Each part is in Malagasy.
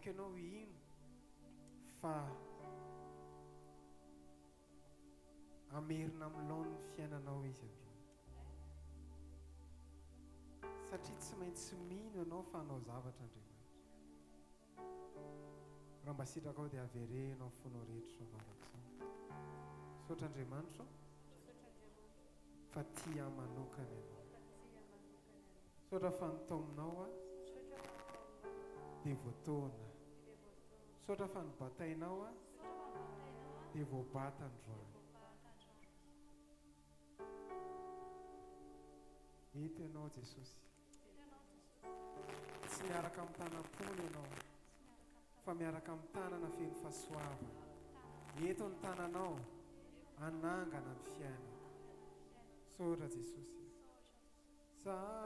avoaka ianao ino fa amerina amin'ny laon'ny fiainanao izy aby satria tsy maintsy mino ianao fa hanao zavatra Andriamanitra raha mba sitraka ao dia averenao fonao rehetra somarako izao sotra Andriamanitra fa tia manokana ianao sotra fa nitaominao a dia voataona sotra fa nibatainao a dia voabata androany eto ianao Jesosy tsy miaraka amin'ny tanam-pony ianao fa miaraka amin'ny tanana feno fahasoavana eto ny tananao anangana ny fiainako sotra Jesosy saotra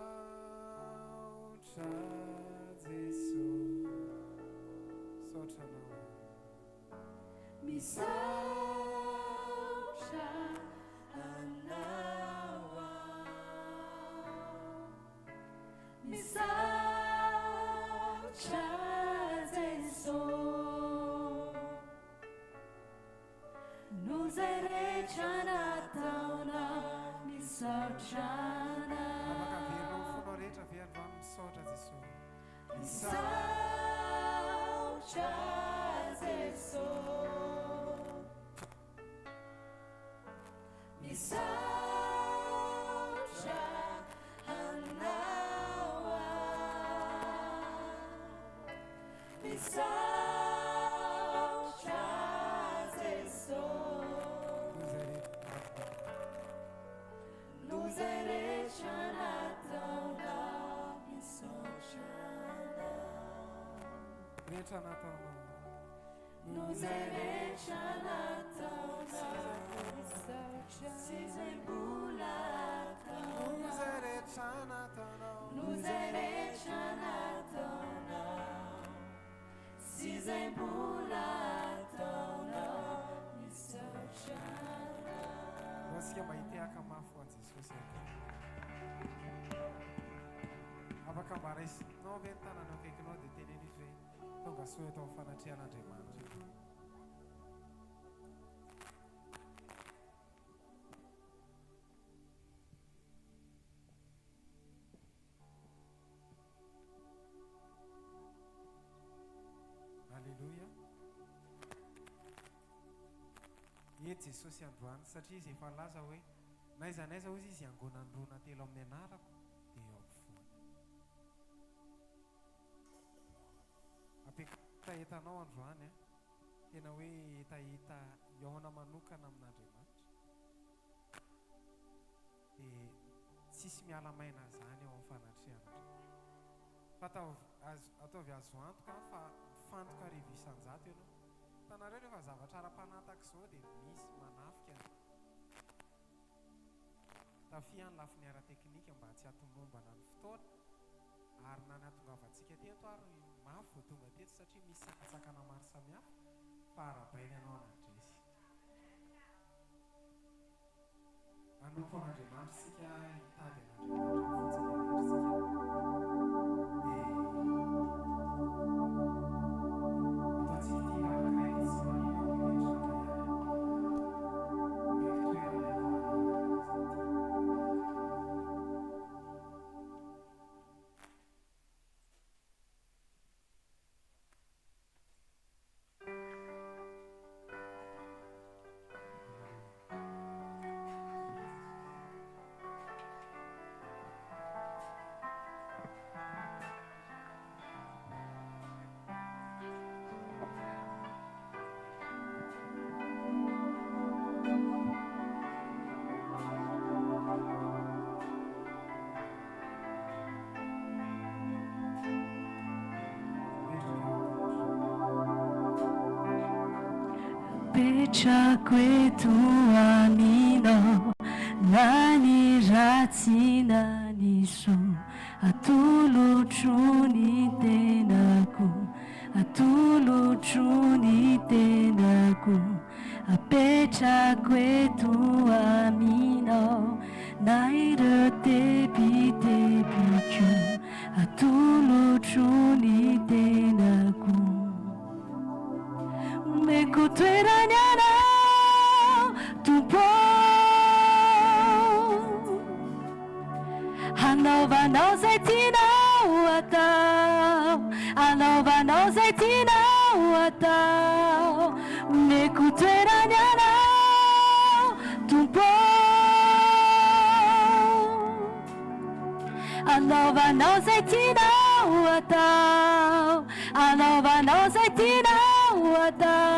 Jesosy sotra anao misaotra anao misaotra Jesosy nos rehetra nataonao misaotra afaka averinao fonao rehetra aveandro misaotra Jesosy misaotra Jesosy misaotra anao misaotra Jesosy nos rehetra nataonao misaotra rehetra nataonao nos rehetra nataonao misaotra sy izay mbola ataonao rehetra nataonao nos rehetra nataonao sy izay mbola ataonao misaotra asika mahitehaka mafy ho an Jesosy afaka mba raisinao ve ny tananao akaikinao dia teneny izy hoe tonga soa eto amin'ny fanatrihan'Andriamanitra Alleluia eto Jesosy androany satria izy efa laza hoe naiza naiza hozy izy angonandrona telo amin'ny anarako dia eo ampofoany apekata etanao androany tena hoe etahita iaona manokana amin'Andriamanitra dia tsisy mialamaina zany eo amin'ny fanatrihanatra fa ataovy azo antoka fa mifantoka arivo isan-jato ianao tanareo rehefa zavatra ara-panataka izao dia misy manafika tafia ny lafiny ara-teknika mba tsy hatombombana ny fotoana ary na ny hatongavantsika teto ary mafy vao tonga teto satria misy sakatsakana maro samihafa fa arabaina ianao anadresy anompo an'Andriamanitra sika hitady an'Andriamanitra Petrako eto aminao na ny ratsy na ny soa atolotro ny tenako atolotro ny tenako apetrako eto aminao na ireo tebitebiko atolotro ny tenako anaovanao zay tianao atao omeko toerany anao tompo anaovanao zay tianao atao anaovanao zay tianao atao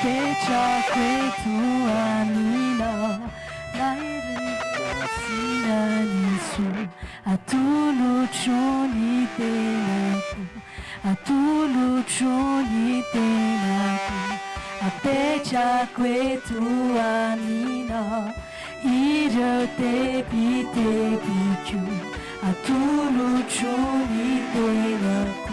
petrako eto aminao Yesu atulutroni tenako apechako eto aminao ireo tebitebiko atulutroni tenako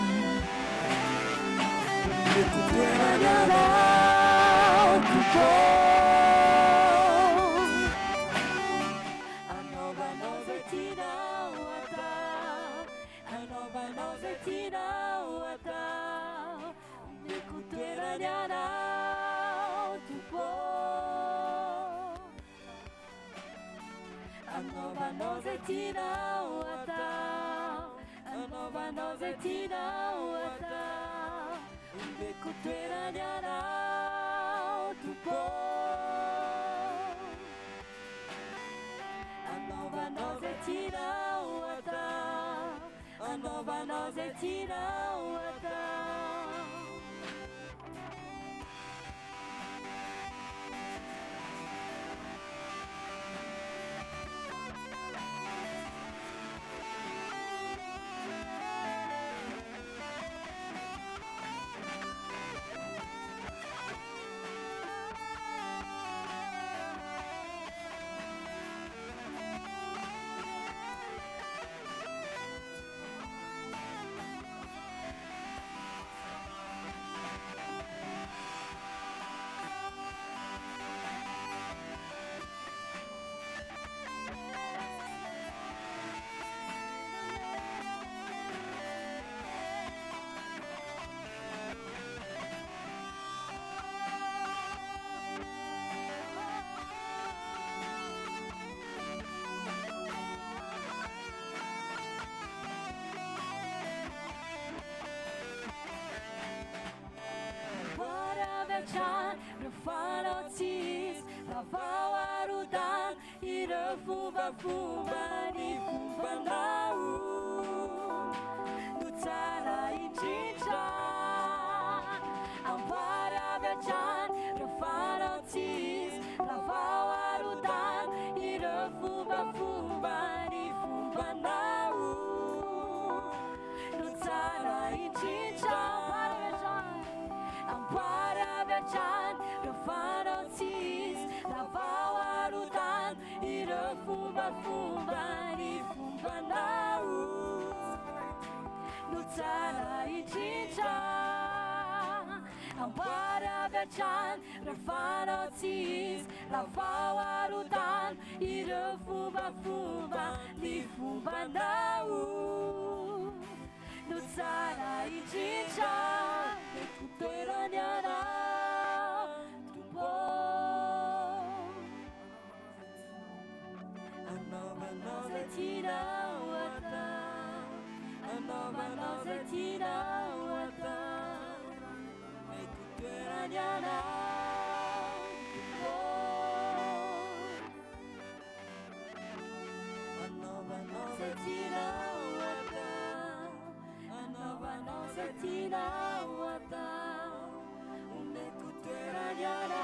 Refanotis, Lavawarudan, Irefubafuma, Nifubanau, Nutara Ichicha, Amparabachan, Refanotis, Lavawarudan, Irefubafuma, Nifubanau, Nutara Ichicha, Amparabachan, Refanotis, Lavawarudan, Irefubafuma, Nifubanau, Nutara Ichicha, Amparabachan, Refanotis, Lavawarudan, Irefubafuma, Nifubanau, Nutara Ichicha, Ekuteranyana, Tumbo, Anova Nozetina Wata, Anova Nozetina Wata, Ekuteranyana, Tumbo, Anova Nozetina Wata, Anova Nozetina Wata, Ekuteranyana,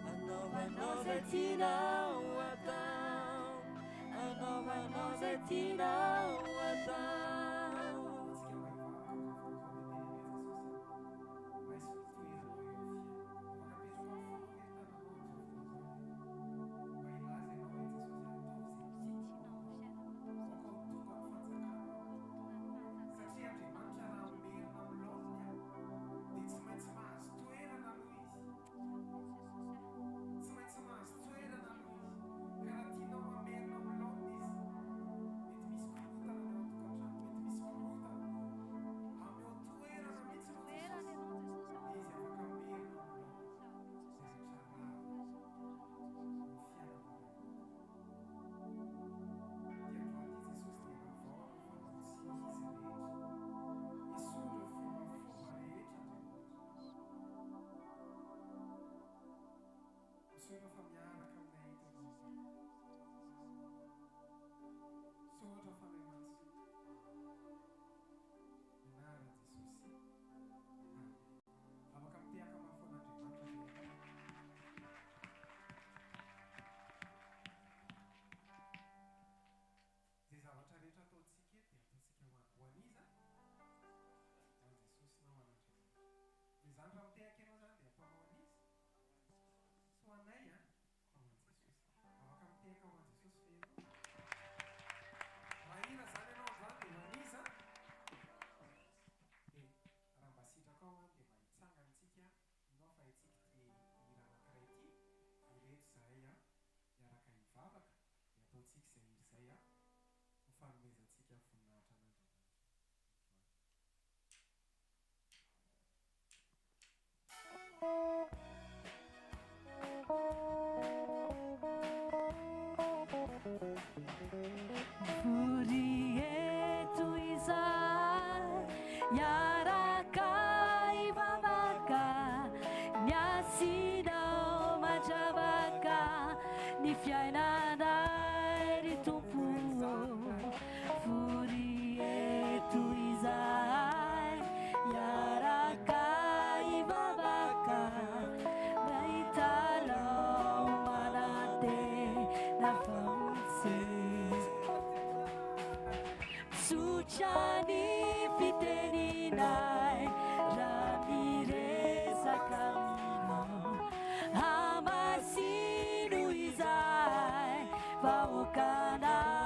Anova Nozetina Wata, Anova Nozetina Wata. Tsy maintsy ny fiainanay ry tompo vory eto izahay iaraka ivavaka naitalao manantena famontsy tsotra ny fiteninay raha miresaka aminao hamasino izahay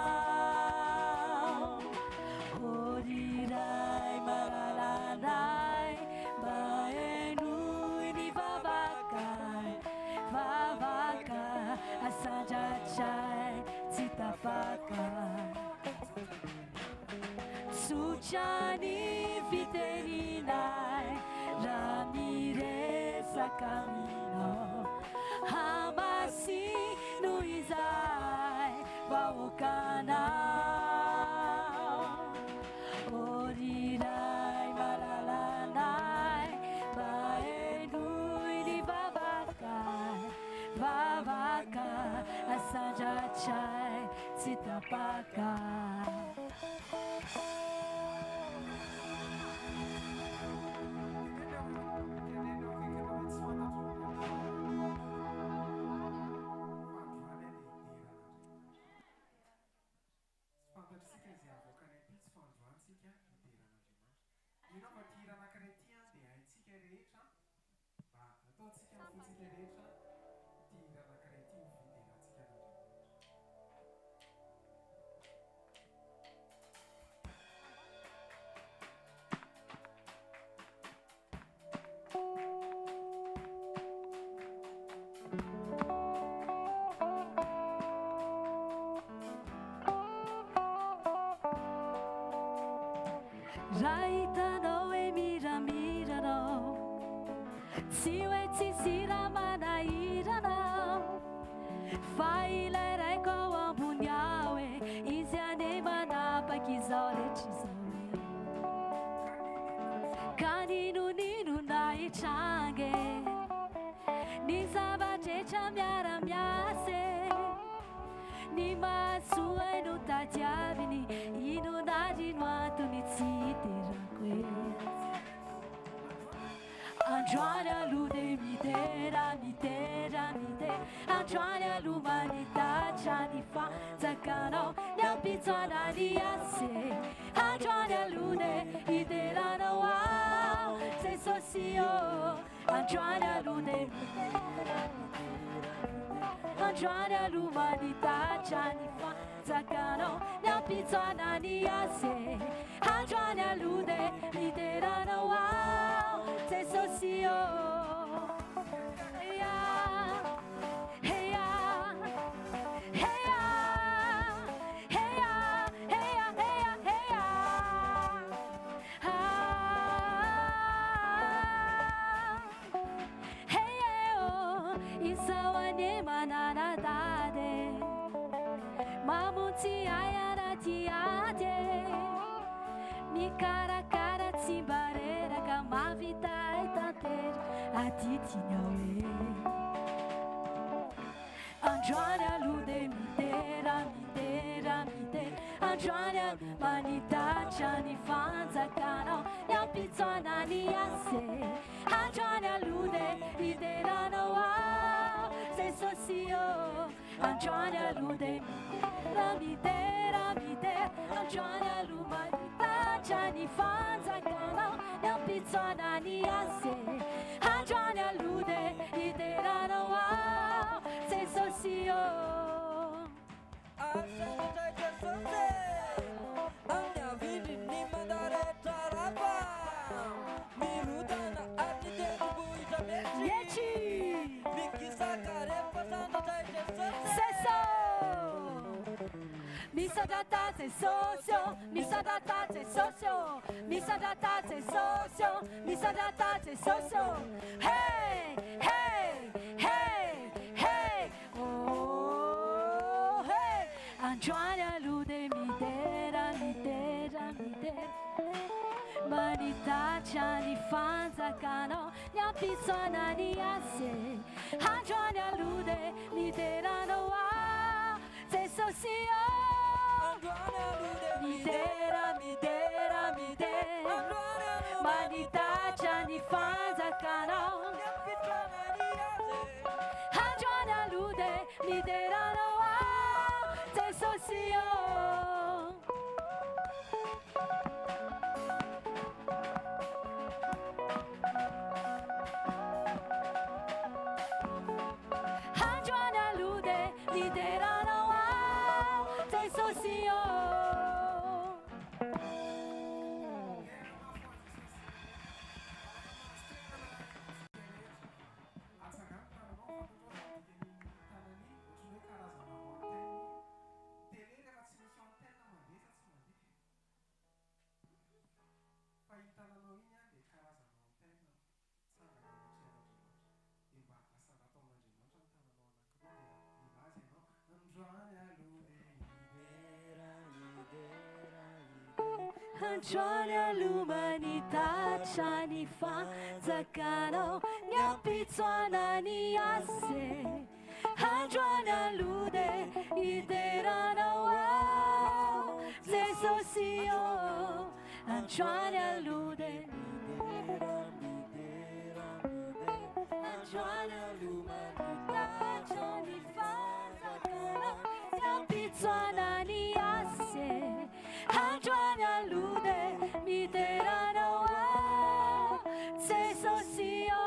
vahoakanao oriray maralanay mba enoy ny vavakay vavaka asandratray tsy tapaka tsotra ny fiteninay raha miresaka aminao hamasino izahay vahoakanao oriray malalanay mba enoy ny vavakay vavaka asandratray tsy tapaka fantatritsika izay avoakany aty tsy fandroantsika idiran'Andriamanitra. Inona fa tia raha anankiray ty dia haintsika rehetra mba nataontsika ny fontsika rehetra tia raha anankiray ty ho fiderantsika n'Andriamanitra. raha hitanao hoe miramiranao tsy hoe tsisy raha manahiranao fa ilay raiko ao ambony ao hoe izy ane manapaka izao rehetra izao hoe ka ninonino na hitrange ny zavatretra miara-miase ny mahasoa no tadiaviny inonarino antony tsy iterako e androany aloha de mitera mitera mitera androany aloha manitatra ny fanjakanao ny ampitsoana ny ase androany aloha de iteranao ao zay sosio androany aloha de androany aloha manitatra ny fanjakanao ny ampitsoana ny ase androany aloha de iteranao ao zay sosio heya heya heya heya heya heya heya heyeo isawane mananadade mamontsy ayanaty ade mikarakara tsy mba reraka mavita itanteraka aditiny ao e androany aloha de mitera mitera mitera androany aloha manitatra ny fanjakanao ny ampitsoana ny ase androany aloha de iteranao ao zay sosio androany aloha de mitera mitera mitera androany aloha manitatra ny fanjakanao ny ampitsoana ny ase androany aloha de iteranao ao zay sosio amin'ny avidiny mandaretra rapa mirotana ati tebohitra mety mikisaka rehefa santatra jesosy seso misandrata zay sosio misandrata zay sosio misandrata zay sosio misandrata zay sosio hey hey hey hey oh hey androany aloha de mitera mitera mitera manitatra ny fanjakanao ny ampitsoana ny ase androany aloha de miteranao Androana l'umanità ni fanzakano nyapitswana ni ase Androana lude iterana wa zesosio Androana lude Androana l'umanità ni fanzakano nyapitswana ni ase Androana lude miterana wa zesosio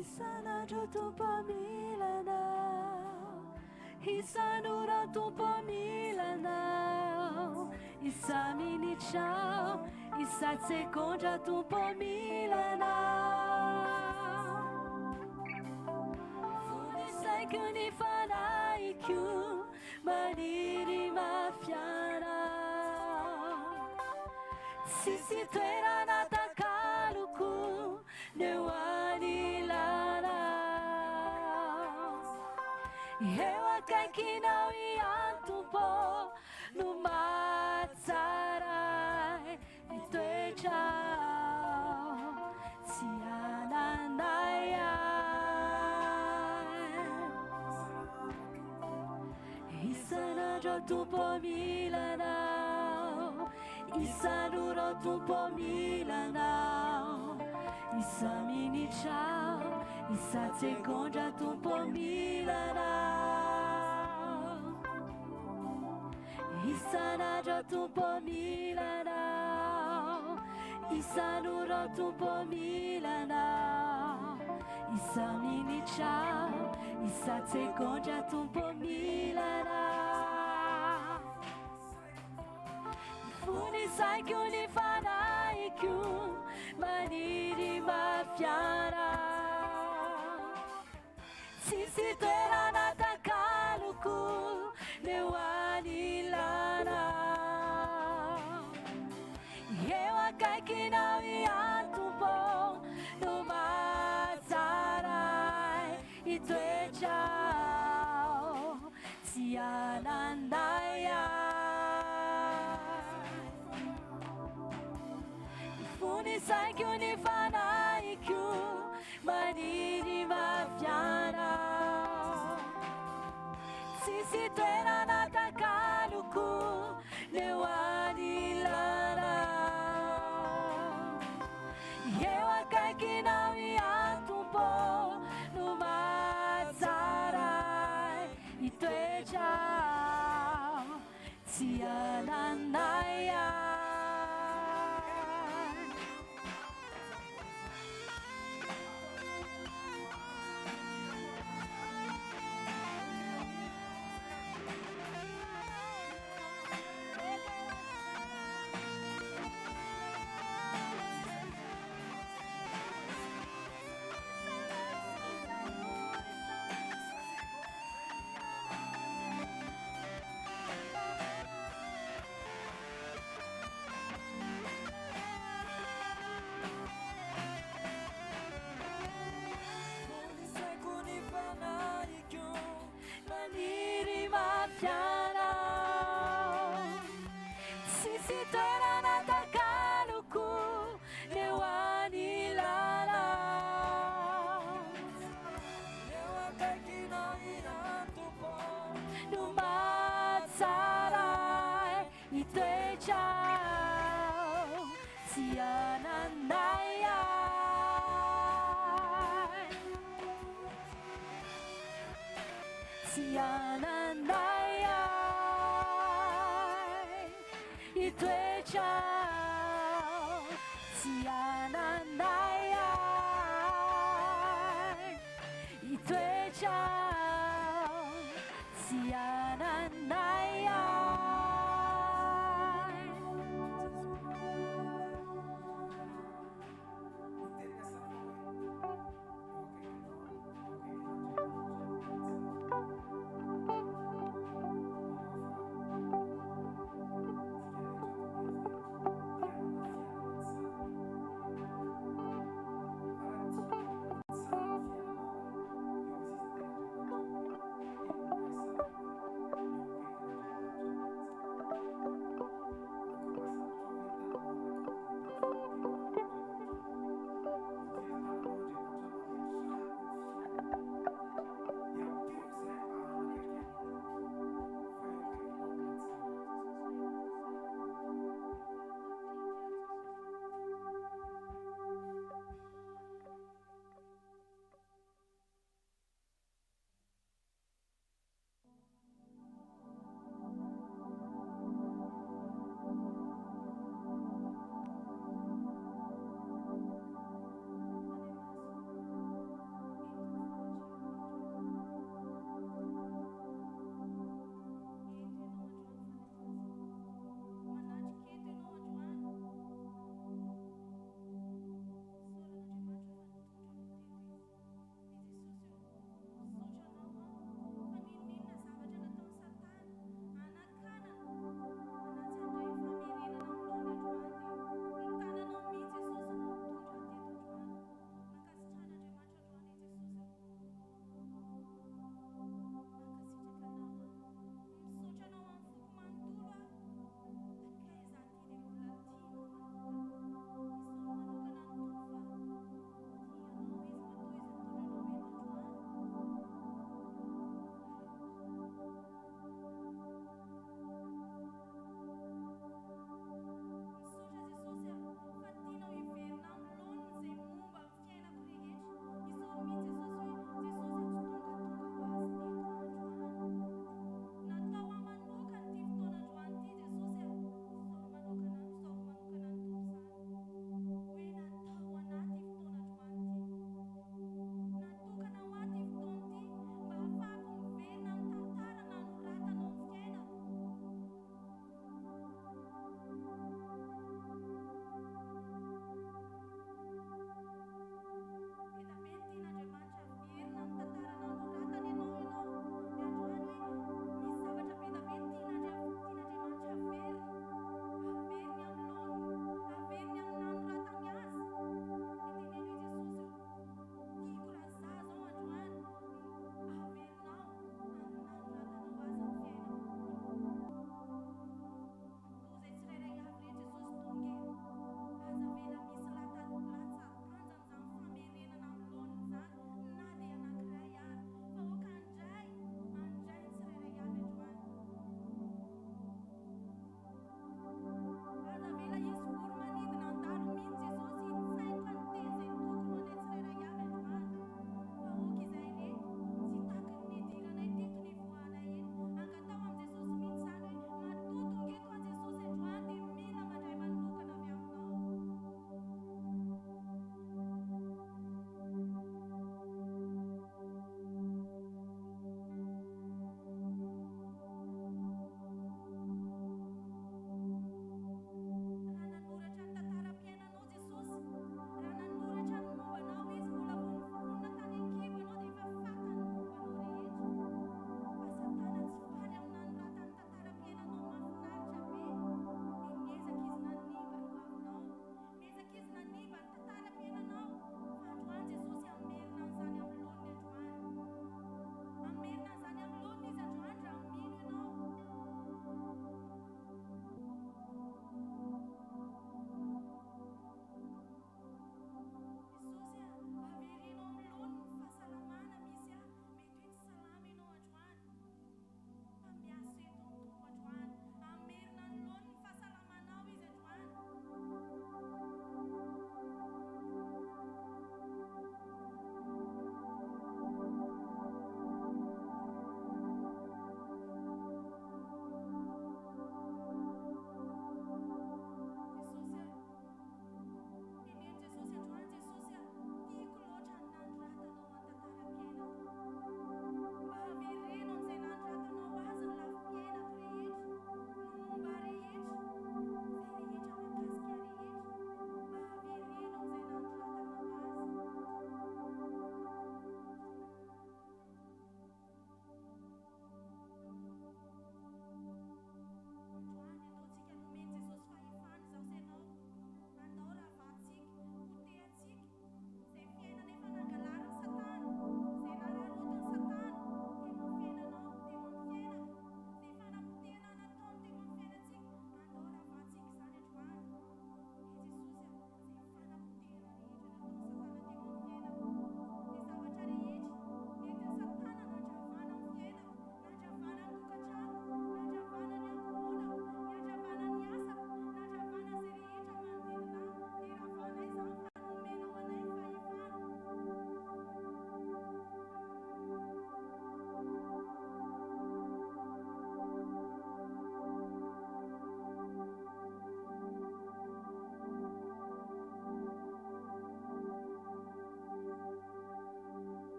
Isana jotu pamilana Isanura tu pamilana Isamini chao Isatse konja tu pamilana Funisai kuni fana ikyu Maniri mafiana Sisi tuera natakaluku Newani lana Hewa kakina wiantupo Numatsarai Itwe chao Siana naya Isana jotupo milana Isanuro tupo milana Isamini chao Isatse konja tupo milana Isana jotupo milana Isanuro tupo milana Isamini chao Isatse konja tupo milana Funisai kunifana ikyu Maniri mafiana Sisi tuera natakaluku Newani lana Hewa kakina wiantupo Numatsarai Itwe chao Siana naya Funisai kunifana ikyu Maniri mafiana Sisi tuera natakaluku Newani lana Yewa kakina wiantupo Numatsarai Itwe chao Siana naya ciao sia nanaya sia nanaya i tuoi ciao sia nanaya i tuoi ciao sia nanaya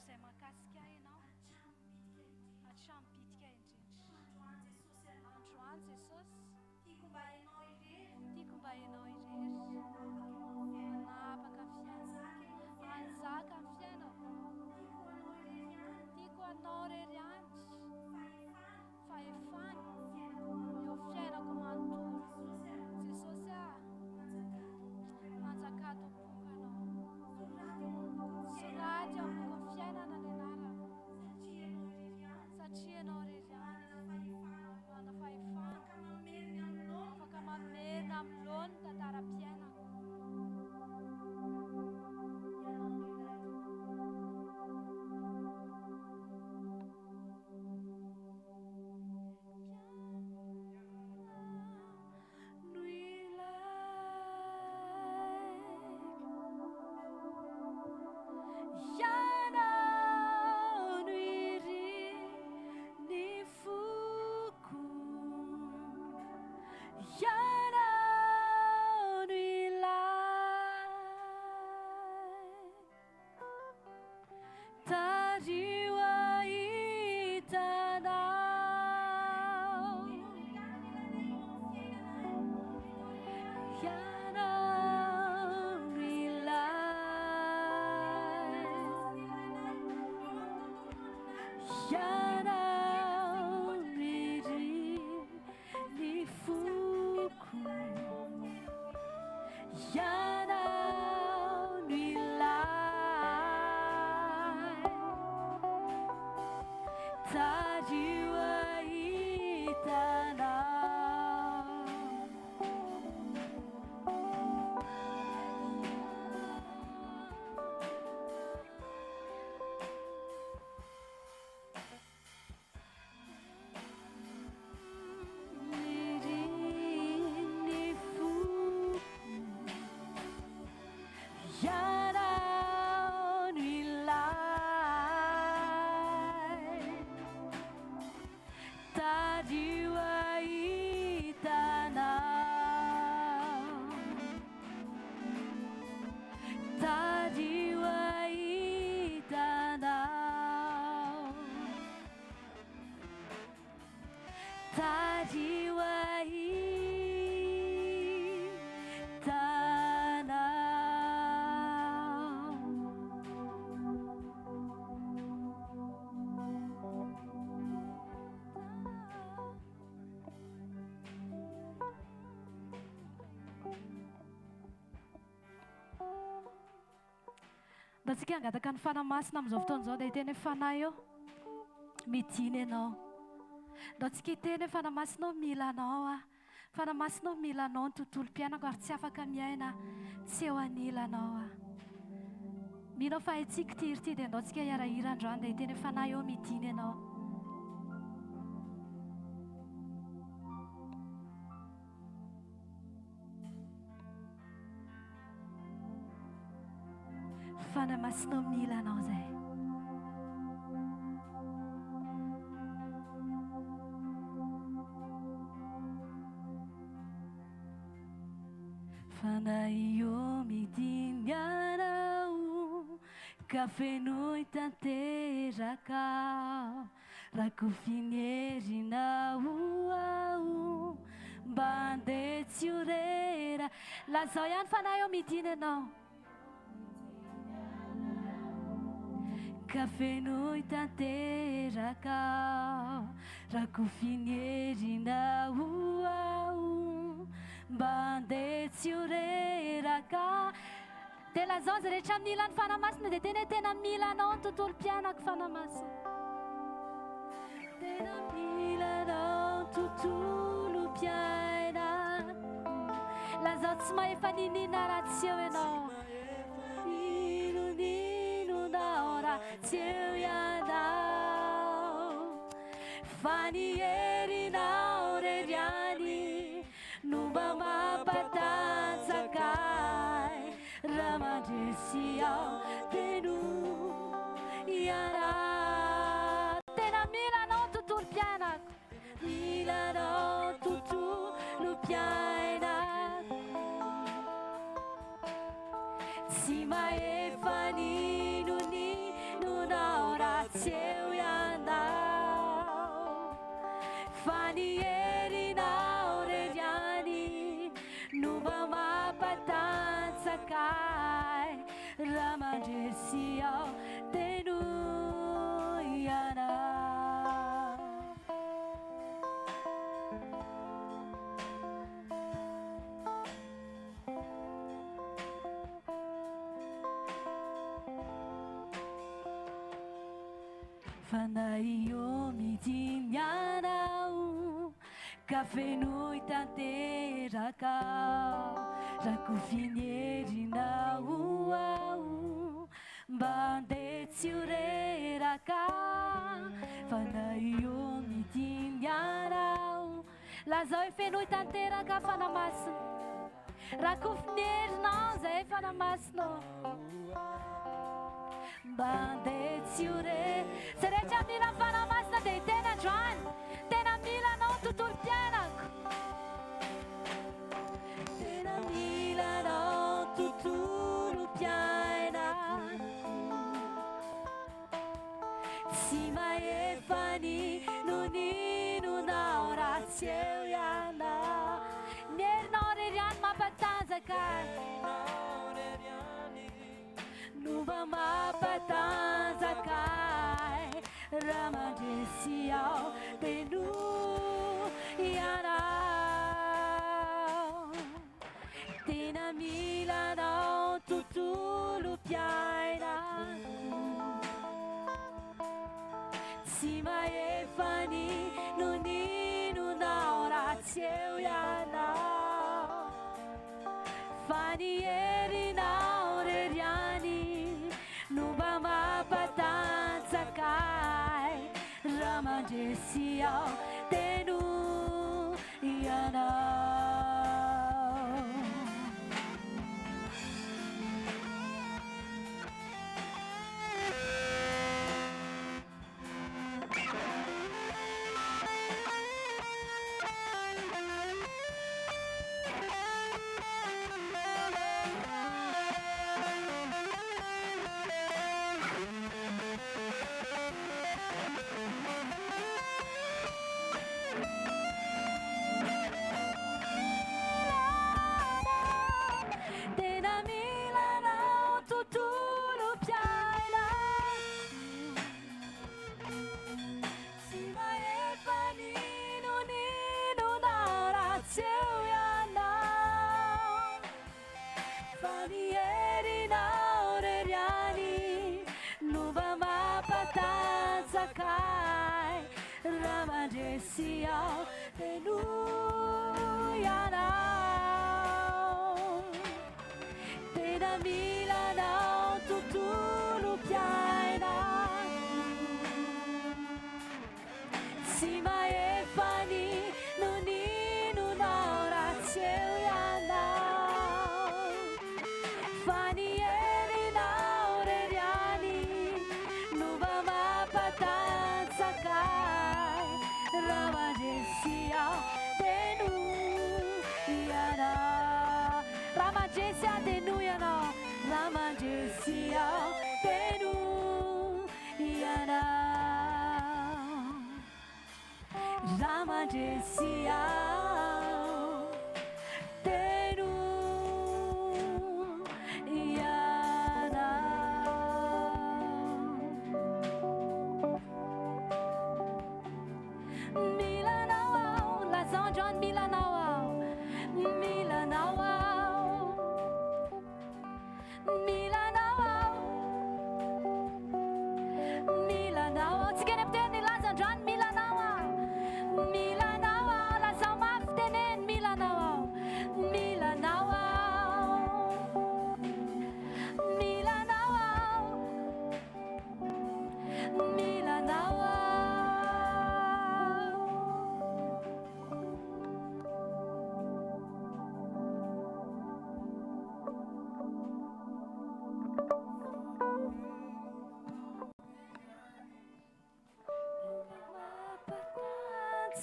izay mahakasika ianao hatramin'ny bitika indrindra. Androany Jesosy, tiako mba ianao irery manapaka fiainana, anjaka ny fiainako, tiako anao irery ihany fahefana eo fiainako manontolo. Jesosy manjaka tompoka anao, soraty eo ambony fiainana ny anarana, satria ianao irery ihany mana fahefana afaka mamerina amin'ny loha ny tantaram-piainako. Da tsika angataka ny fanamasina amin'izao fotoan'izao dia hiteny hoe fanahy eo midiny ianao. Da tsika hiteny hoe fanamasinao mila anao fanamasinao mila anao ny tontolo mpiainako ary tsy afaka miaina tsy eo anilanao Mino fa itsika ity dia andao tsika hiarahira androany dia hiteny hoe fanahy eo midiny ianao. Fanamasinao mila anao zay. Fanahy eo midiny anao ka fenoy tanteraka raha kofinyerinao mba andeha tsy horera. Lazao ihany fanahy eo midiny anao ka fenoy tanteraka raha kofinyerinao mba andeha tsy horeraka. Dia lazao zay rehetra mila ny fanamasina dia tena tena mila anao ny tontolo mpianako fanamasina. Tena mila anao ny tontolo mpiaina. Lazao tsy mahefa ninina raha tsy eo ianao. Ninonao raha tsy eo ianao. Fa ny herinao rery any no mba mampatanjakay raha mandresy ao dia no iara. Tena mila anao ny tontolo mpiainako. Mila anao ny tontolo mpiainako. Tsy mahefa ninonao ratseu ianao fanierinao reriany no mba mampatantsakay raha mandresy ao teno ianao fanay omidiny anao ka fenoy tanteraka raha kofinyerinao ao mba andeha tsy ho reraka fanay omidiny anao lazao hoe fenoy tanteraka fanamasina raha kofinyerinao zay fanamasinao Bande tsiure Serecha mila fanamasina de tena androany Tena mila anao tontolo pianako Tena mila anao tontolo pianako Tsy mahefany no ninonao ratsy eo ianao Mierinao reriany mampatanjaka Nuba mapatanzakay ramandresy ao tenu ianao tena mila anao tontolo piainako tsy mahefany no ninonao ratsy eo ianao fanierinao reriany Nuba mapatantsakay raha mandresy ao teno ianao Ramandresy ao tenu ianao tena mila anao tontolo piainako tsy mahefany no ninonao ratsy eo ianao fanierinao reriany no mba mampatantsakay ramandresy ao tenu ianao ramandresy ao tenu ianao ramandresy ao tenu ianao ramandresy ao tenu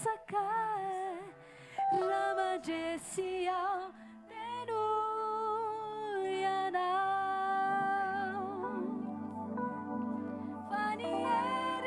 Sakai ramandresy ao tenu ianao fanierinao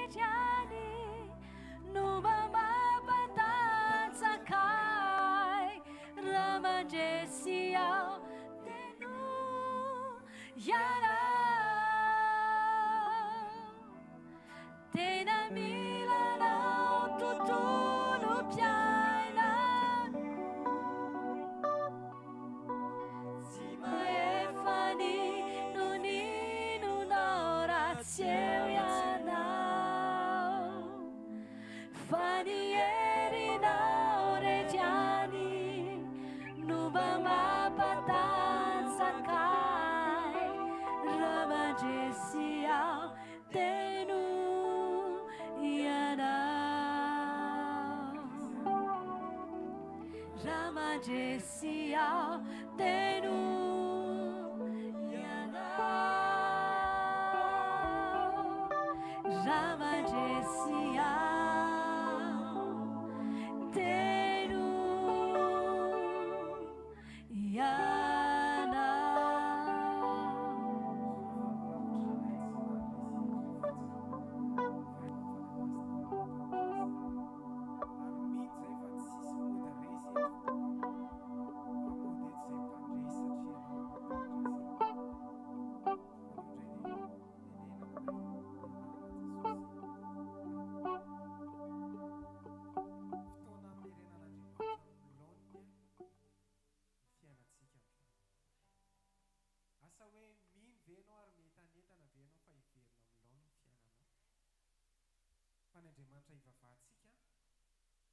rejany nomba mampatatsakay raha mandresy aho teno ianao tena milanao tontolo mpiainako tsy mahefany no ninonao ratsy eo ianao fa ny herinao rejany nomba mampatatsakay raha mandresy aho teno ianao raha mandresy aho teno ianao raha mandresy aho teno asa hoe mino venao ary metanetana venao fa hiverina milao ny fiainanao fa ny Andriamanitra ivavahantsika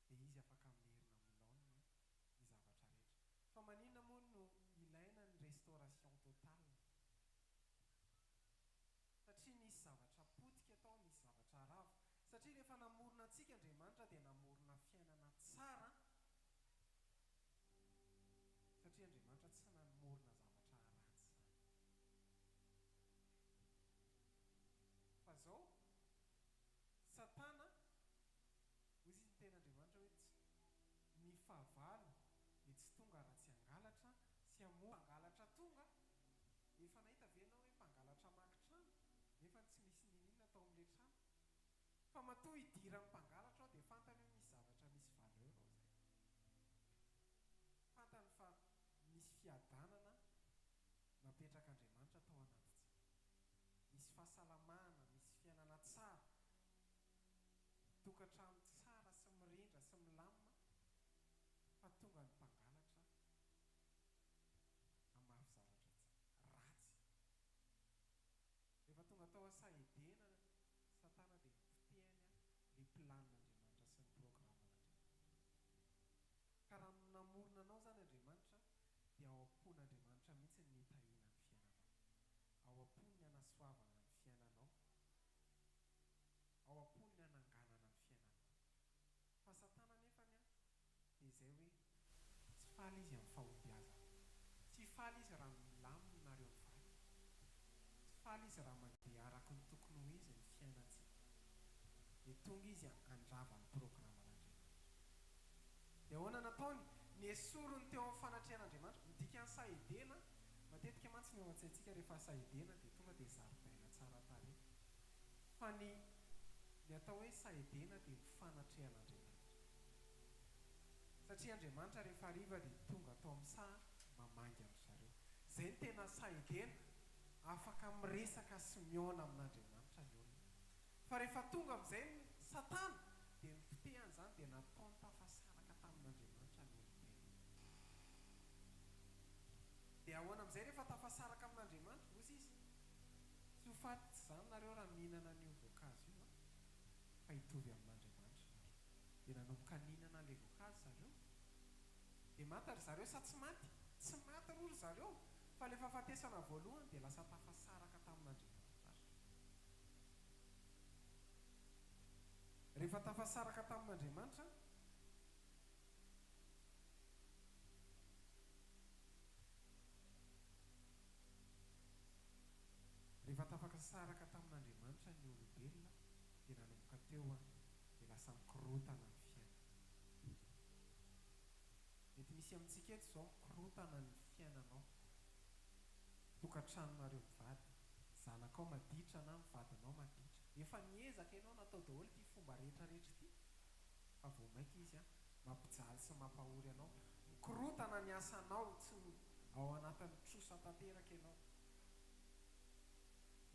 dia izy afaka merina milaona ny zavatra rehetra fa maninona moa no ilaina ny restauration totale satria nisy zavatra potika atao nisy zavatra ravo satria rehefa namorona antsika Andriamanitra dia namorona fiainana tsara satria Andriamanitra tsy namorona zavatra ratsy fa zao Satana hoy izy ny ten'Andriamanitra hoe ny fahavalo dia tsy tonga raha tsy hangalatra sy mpangalatra tonga efa nahita venao hoe mpangalatra maki-trano nefa tsy misy ninina atao amin'ilay trano fa matoa hidira ny mpangalatra ao dia fantany hoe misy zavatra misy valeur ao zay fantany fa misy fiadanana napetraka Andriamanitra tao anatintsika misy fahasalamana misy fiainana tsara tokantrano tsara sy mirindra sy milamina fa tonga ny mpangalatra amafy zavatra ratsy rehefa tonga tao asaidena Satana dia potehany ny planin'Andriamanitra sy ny programan'Andriamanitra ka raha namorona anao zany Andriamanitra dia ao am-pon'Andriamanitra mihitsy ny mitahina ny fiainanao ao am-pony ny anasoavana ny fiainanao ao am-pony ny ananganana ny fiainanao fa Satana nefany dia izay hoe tsy faly izy amin'ny fahombiazana tsy faly izy raha milamina nareo mivady tsy faly izy raha mandeha araka ny tokony ho izy ny fiainantsika dia tonga izy andrava ny programan'Andriamanitra dia ahoana nataony ny esorony teo amin'ny fanatrehan'Andriamanitra midika ny sahedena matetika mantsy ny ao an-tsaintsika rehefa sahedena dia tonga dia zaridaina tsara tarehy fa ny atao hoe sahedena dia ny fanatrehan'Andriamanitra satria Andriamanitra rehefa hariva dia tonga atao amin'ny saha mamangy amin'ny zareo izay ny tena sahedena afaka miresaka sy miona amin'Andriamanitra ny olona fa rehefa tonga amin'izay ny Satana dia nipotehany izany dia nataony tafasaraka tamin'Andriamanitra ny olombelona dia ahoana amin'izay rehefa tafasaraka amin'Andriamanitra ozy izy tsy ho faty izany nareo raha mihinana an'io voankazo io fa hitovy amin'Andriamanitra dia nanomboka ninana an'ilay voankazo zareo dia maty ry zareo sa tsy maty tsy maty ry zareo fa ilay fahafatesana voalohany dia lasa tafasaraka tamin'Andriamanitra rehefa tafasaraka tamin'Andriamanitra rehefa tafasaraka tamin'Andriamanitra ny olombelona dia nanomboka teo dia lasa mikorotana ny fiainana mety misy amintsika eto izao mikorotana ny fiainanao tokantranonareo mivady zanakao maditra na mivadinao maditra efa niezaka ianao natao daholo ty fomba rehetrarehetra ty fa vao maika izy a mampijaly sy mampahory anao mikorotana ny asanao tsy ao anatin'ny trosa tanteraka ianao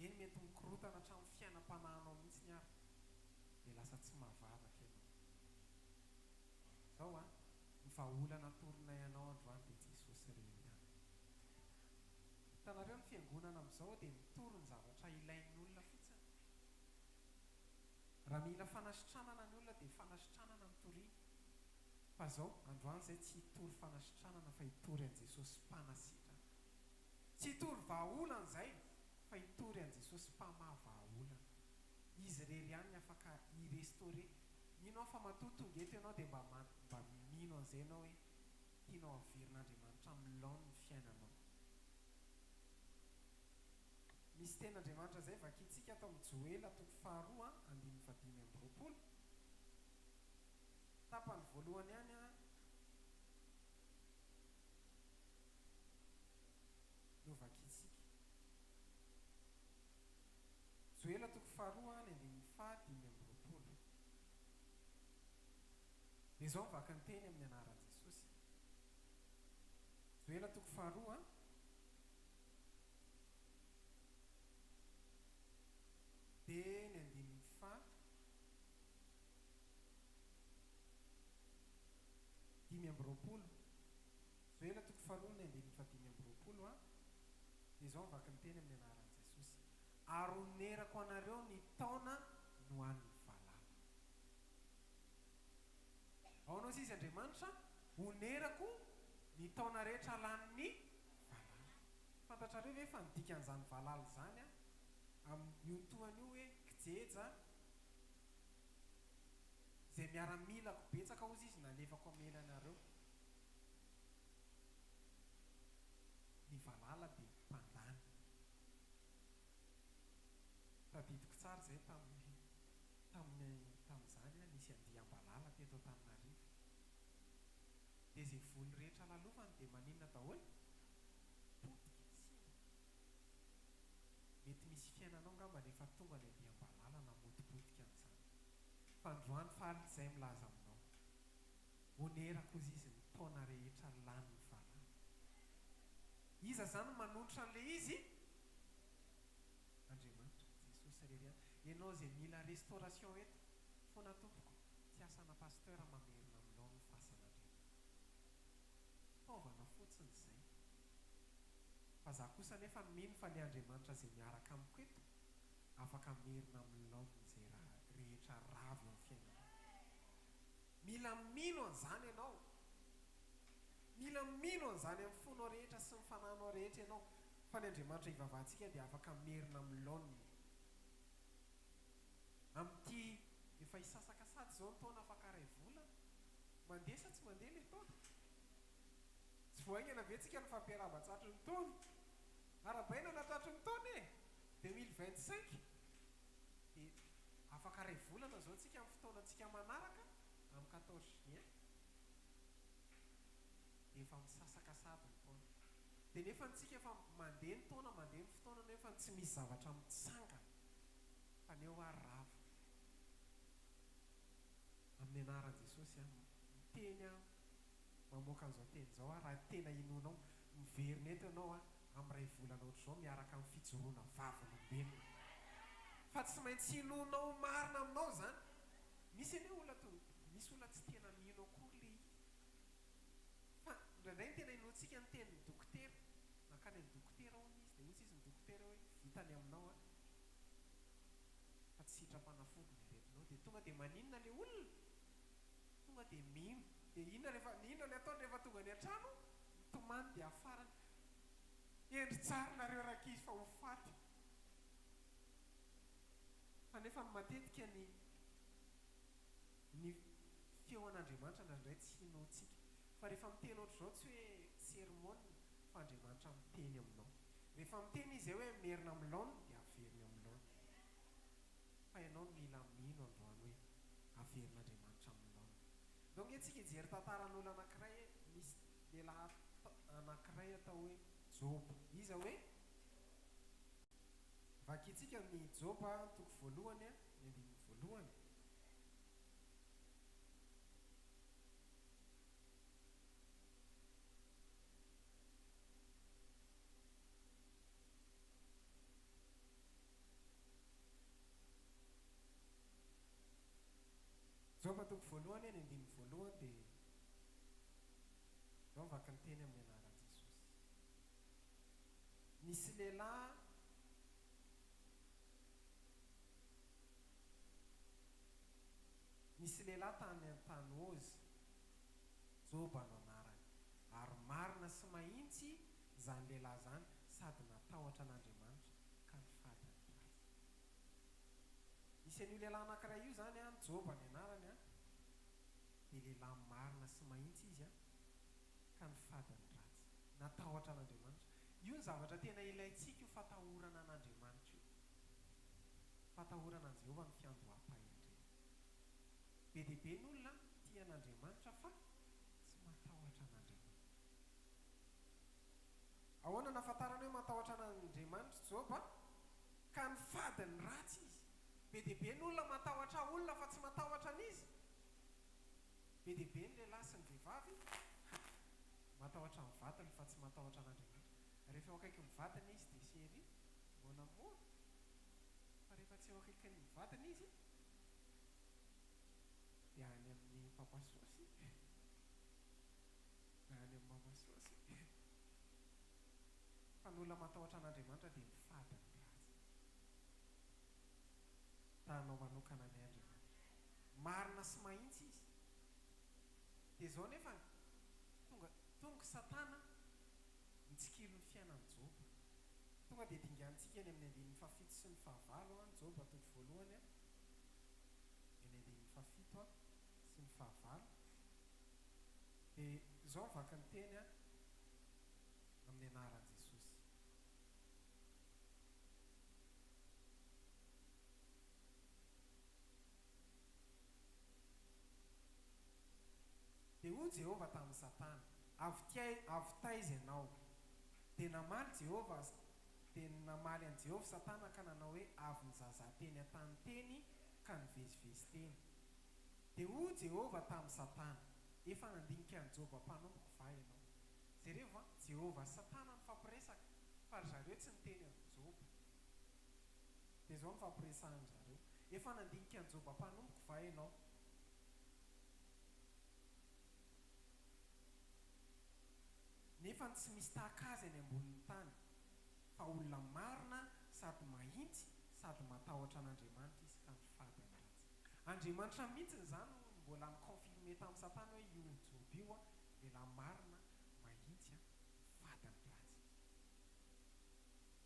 eny mety mikorotana hatramin'ny fiainam-panahinao mihitsy ny ary dia lasa tsy mahavavaka ianao zao a ny vahaolana toronay ianao androany dia Jesosy reny ihany hitanareo ny fiangonana amin'izao dia mitory ny zavatra ilain'ny olona fotsiny raha mila fanasitranana ny olona dia fanasitranana mitoriana fa zao androany zay tsy hitory fanasitranana fa hitory an' Jesosy mpanasitrana tsy hitory vahaolana zay fa hitory an' Jesosy mpamaha vahaolana izy rery ihany afaka hirestore minao fa matotonga eto ianao dia mba mino an'izay ianao hoe tianao averin'Andriamanitra amin'ny laony ny fiainanao misy ten'Andriamanitra zay vakintsika atao amin'ny Joela 2:5-5 tapany voalohany ihany a no vakintsika Joela 2:5-5 dia zao mivaky ny teny amin'ny anaran'i Jesosy Joela 2:5 dia ny 5 5:20 Joela 2:5-5:20 a dia zao mivaky ny teny amin'ny anaran'i Jesosy ary onerako anareo ny taona no an'ny valala ao anao izy Andriamanitra onerako ny taona rehetra lan'ny valala fantatrareo ve fa nidika an'izany valala zany a amin'io tohany io hoe kijeja zay miaramilako betsaka ozy izy nalefako amelanareo ny valala dia mpandany tadidiko tsara zay tamin'izany a nisy andiam-balala teto Antananarivo dia zay voly rehetra lalofany dia maninona daholo potika simba mety misy fiainanao ngamba nefa tonga ny andiam-balala namotipotika an'izany fa androany faly zay milaza aminao onerako izy izy ny taona rehetra lany valala iza zany manotrra an'le izy Andriamanitra Jesosy rery ianao zay mila restauration eto foana tompoko tsy asana pasteur mamerina aminao ny fasan'Andriamanitra fitaovana fotsiny zay fa za kosa nefa mino fa le Andriamanitra zay miaraka amiko eto afaka merina aminao zay raha rehetra ravy amin'ny fiainanao mila mino an'izany ianao mila mino an'izany amin'ny fonao rehetra sy ny fanahinao rehetra ianao fa ny Andriamanitra hivavahantsika dia afaka merina amin'ny laony amin'ity efa hisasakasady zao ny taona afaka ray vola mandeha sa tsy mandeha le taona tsy voaingana ve tsika ny fampiarahaba-tsatry ny taona arabaina natratry ny taona e 2025 dia afaka ray volana zao tsika amin'ny fotoanantsika manaraka amin'ny 14 juin dia efa misasakasady ny taona dia nefa ntsika efa mandeha ny taona mandeha ny fotoana nefa tsy misy zavatra mitsangana fa neo ary rava amin'ny anaran'i Jesosy a miteny a mamoaka an'izao teny zao a raha tena inonao miverina eto ianao a amin'ny ray volana ohatr'izao miaraka amin'ny fijoroana vavolombelona fa tsy maintsy inonao marina aminao zany misy ane misy olona tsy tena mino akory le izy fa ndraindray ny tena inontsika ny tenin'ny dokotera nakany amin'ny dokotera hony izy dia ohatsy izy ny dokotera hoe vitany aminao a fa tsy sitrapanafody ny aretinao dia tonga dia maninona le olona tonga dia mino dia inona le ataony rehefa tonga ny an-trano mitomany dia afarany endry tsara nareo rakizy fa ho faty fa nefa ny matetika ny feo an'Andriamanitra ndraindray tsy hinaontsika fa rehefa miteny ohatr'izao tsy hoe sermona fa Andriamanitra miteny aminao rehefa miteny izy hoe merina amin'ny laony dia averina amin'ny laony fa ianao no mila mino androany hoe averin'Andriamanitra amin'ny laony donc etsika hijery tantaran'olo anankiray misy lehilahy anankiray atao hoe Job iza hoe vakitsika amin'ny joba toko voalohany a ny andininy voalohany. Joba toko voalohany ny andininy voalohany dia zao mivaky ny teny amin'ny anaran'i Jesosy. Nisy lehilahy tany an-tany Ozy, Joba no anarany, ary marina sy mahitsy zany lehilahy zany sady natahotra an'Andriamanitra ka nifady ny ratsy. Nisy an'io lehilahy anankiray io zany a, Joba ny anarany a, dia lehilahy marina sy mahitsy izy a ka nifady ny ratsy, natahotra an'Andriamanitra. Io ny zavatra tena ilayntsika io, fatahorana an'Andriamanitra io, fatahorana an'i Jehovah ny fiandoham-pahendrena. Be dia be ny olona tia an'Andriamanitra fa tsy matahotra an'Andriamanitra. Ahoana nahafantarana hoe matahotra an'Andriamanitra Joba ka nifady ny ratsy izy? Be dia be ny olona matahotra olona fa tsy matahotra an'izy. Be dia be ny lehilahy sy ny vehivavy matahotra ny vatany fa tsy matahotra an'Andriamanitra. Rehefa eo akaiky ny vatany izy dia sery mon amour, fa rehefa tsy eo akaiky ny vatany izy dia any amin'ny papasosy na any amin'ny mamasosy. Fa ny olona matahotra an'Andriamanitra dia mifady ny ratsy. Tanao manokana ny Andriamanitra, marina sy mahitsy izy. Dia zao nefa tonga Satana mitsikilo ny fiainan'ny Joba. Tonga dia dingantsika eny amin'ny andininy fafito sy ny fahavalo a, Joba toko voalohany a, eny andininy fafito a sy ny fahavalo. Dia zao mivaky ny teny a amin'ny anaran'i Jesosy. Dia hoy Jehovah tamin'ny Satana, avy taiza ianao? Dia namaly an'i Jehovah Satana ka nanao hoe avy nizaza teny an-tany teny ka nivezivezy teny. Dia hoy Jehovah tamin'ny Satana, efa nandinika an'i Joba mpanomboko va ianao? Jereo a, Jehovah Satana mifampiresaka fa ry zareo tsy niteny an'i Joba. Dia zao mifampiresahany zareo, efa nandinika an'i Joba mpanomboko va ianao? Nefa tsy misy tahaka azy any ambonin'ny tany, fa olona marina sady mahitsy sady matahotra an'Andriamanitra izy ka nifady ny ratsy. Andriamanitra mihitsy zany mbola miconfirme tamin'ny Satana hoe io Joba io a lehilahy marina mahitsy a mifady ny ratsy,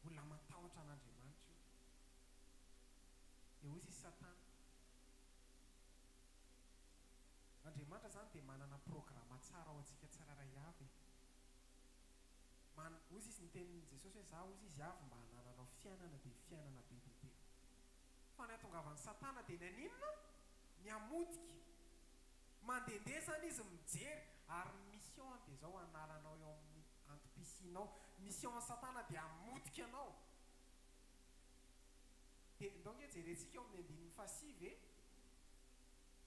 olona matahotra an'Andriamanitra io. Dia hoy izy Satana, Andriamanitra zany dia manana programa tsara ho antsika tsiraray avy. Ozy izy nitenin'i Jesosy hoe za ozy izy avy mba hanananao fiainana dia fiainana be dia be. Fa ny ahatongavan'ny Satana dia ny aninona? Ny amodika. Mandehandeha zany izy mijery, ary ny mission dia zao analanao eo amin'ny antom-pisinao. Mission Satana dia amodika anao. Dia donc jerentsika eo amin'ny andininy fasivy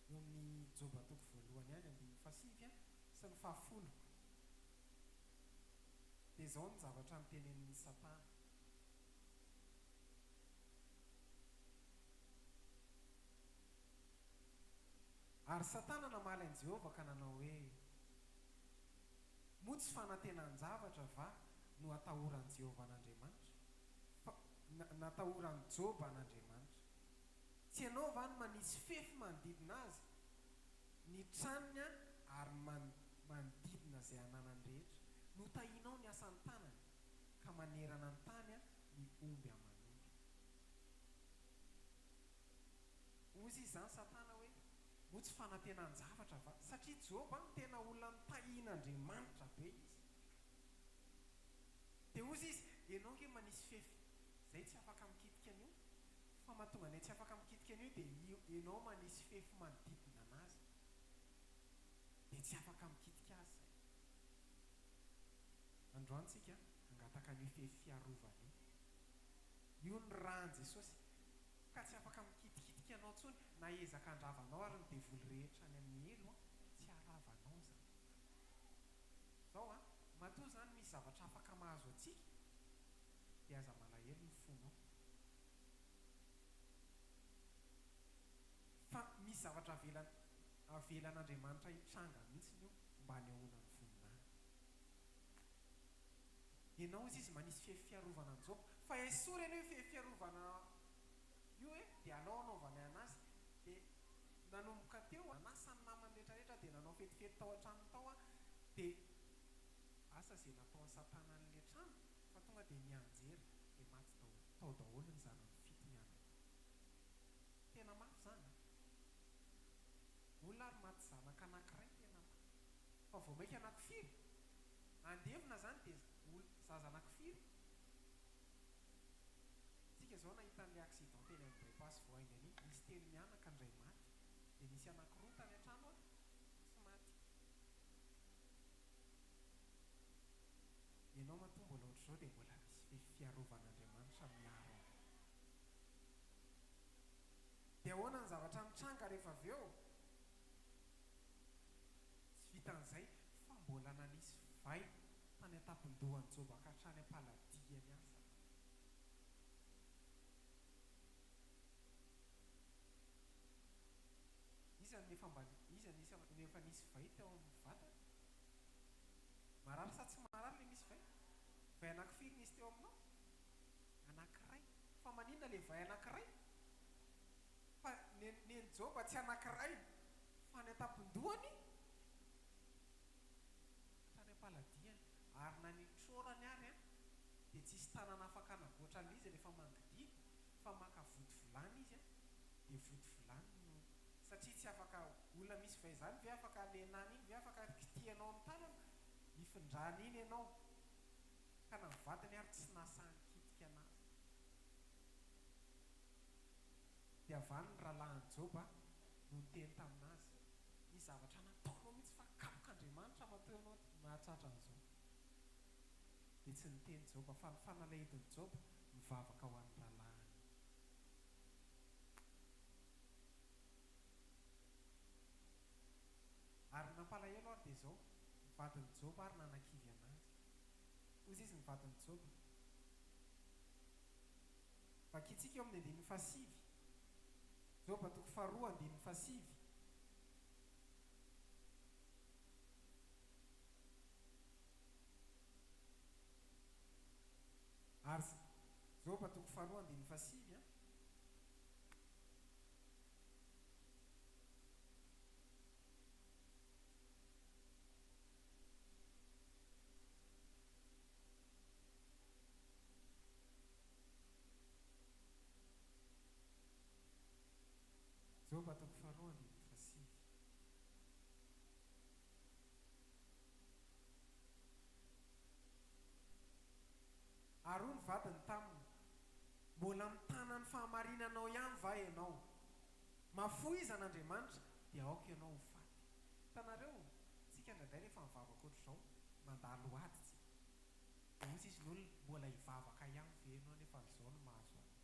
eo amin'ny Joba toko voalohany any andininy fasivy a sy ny fahafolo. Dia zao ny zavatra nitenenin'ny Satana. Ary Satana namaly an'i Jehovah ka nanao hoe moa tsy fanantenan-javatra va no atahoran'i Jehovah an'Andriamanitra? Natahoran'i Joba an'Andriamanitra. Tsy ianao va no manisy fefy manodidina azy, ny tranony ary manodidina izay ananany rehetra. Notahinao ny asan'ny tanany ka manerana ny tany a ny omby aman'omby. Ozy izy zany Satana hoe moa tsy fanantenan-javatra va? Satria Joba ny tena olona nitahin'Andriamanitra be izy. Dia ozy izy, ianao nge manisy fefy zay tsy afaka mikitika an'io, fa mahatonga anay tsy afaka mikitika an'io dia ianao manisy fefy manodidina anazy dia tsy afaka mikitika azy. Androantsika angataka an'io fefy fiarovana io. io ny rany Jesosy ka tsy afaka mikitikitika anao tsony na ezaka andravanao ary ny devoly rehetra any amin'ny elo tsy haravanao zany. Zao matoa zany misy zavatra afaka mahazo atsika dia aza malahelo ny fonao. Fa misy zavatra avelan'Andriamanitra hitranga mihitsy io mba hanehoana ny voninahiny. Ianao izy manisy fiarovana an'izao fa esory ianao fiarovana io dia alao anaovana anazy dia nanomboka teo anasany namany rehetrarehetra dia nanao fetifety tao an-trano tao dia asa izay natao ny Satana an'ilay trano fa tonga dia nianjera dia maty tao daholo ny zanany fito mianaka. Tena mafy zany olona ary maty zanaka anankiray tena mafy fa vao maika anankifiry andevina zany dia zaza anankifiry. Tsika zao nahita n'ilay accident teny amin'ny bypass voahainga any misy telo mianaka indray maty dia misy anankiroa tany an-trano tsy maty. Ianao matoa mbola ohatr'izao dia mbola misy fiarovan'Andriamanitra miaro. Dia ahoana ny zavatra mitranga rehefa avy eo? Tsy vitan'izay fa mbola nanisy vay tany an-tampon-dohan'ny Joba ka hatrany am-paladiany asa. Iza nefa nisy vay teo amin'ny vatany? Marary sa tsy marary ilay misy vay? Vay anankifiry nisy teo aminao? Anankiray. Fa maninona ilay vay anankiray? Fa neny Joba tsy anankiray fa ny an-tampon-dohany hatrany am-paladiany ary na nitrorany ary dia tsisy tanana afaka anagoatra an'izy rehefa mangididy fa maka vody volany izy dia vody volany no satria tsy afaka olona misy vay zany ve afaka lenany iny ve afaka kitianao amin'ny tanana hifindrany iny ianao ka na vatany ary tsy nasany kitika anazy. Dia avany ny rahalahin'i Joba no niteny taminazy ny zavatra nataonao mihitsy fa kapok'Andriamanitra matao ianao mahatratra an'izao. Dia tsy niteny Joba fa ny fanalahidin'i Joba mivavaka ho an'ny rahalahiny. Ary nampalahelo ary dia izao mivadin'i Joba ary nanan-kivy anazy. Ozy izy mivadin'i Joba vakitsika eo amin'ny andininy fasivy. Joba toko faharoa andininy fasivy. Ary Joba toko faharoa andininy fasivy Joba toko faharoa andininy fasivy. Ary hoy ny vadiny taminy, mbola mitana ny fahamarinanao ihany va ianao? Mafoy izy an'Andriamanitra dia aoka ianao ho faty. Hitanareo, tsika indraindray rehefa mivavaka ohatr'izao mandalo ady tsika. Dia ozy izy ny olona mbola hivavaka ihany ve ianao nefa izao no mahazo azy.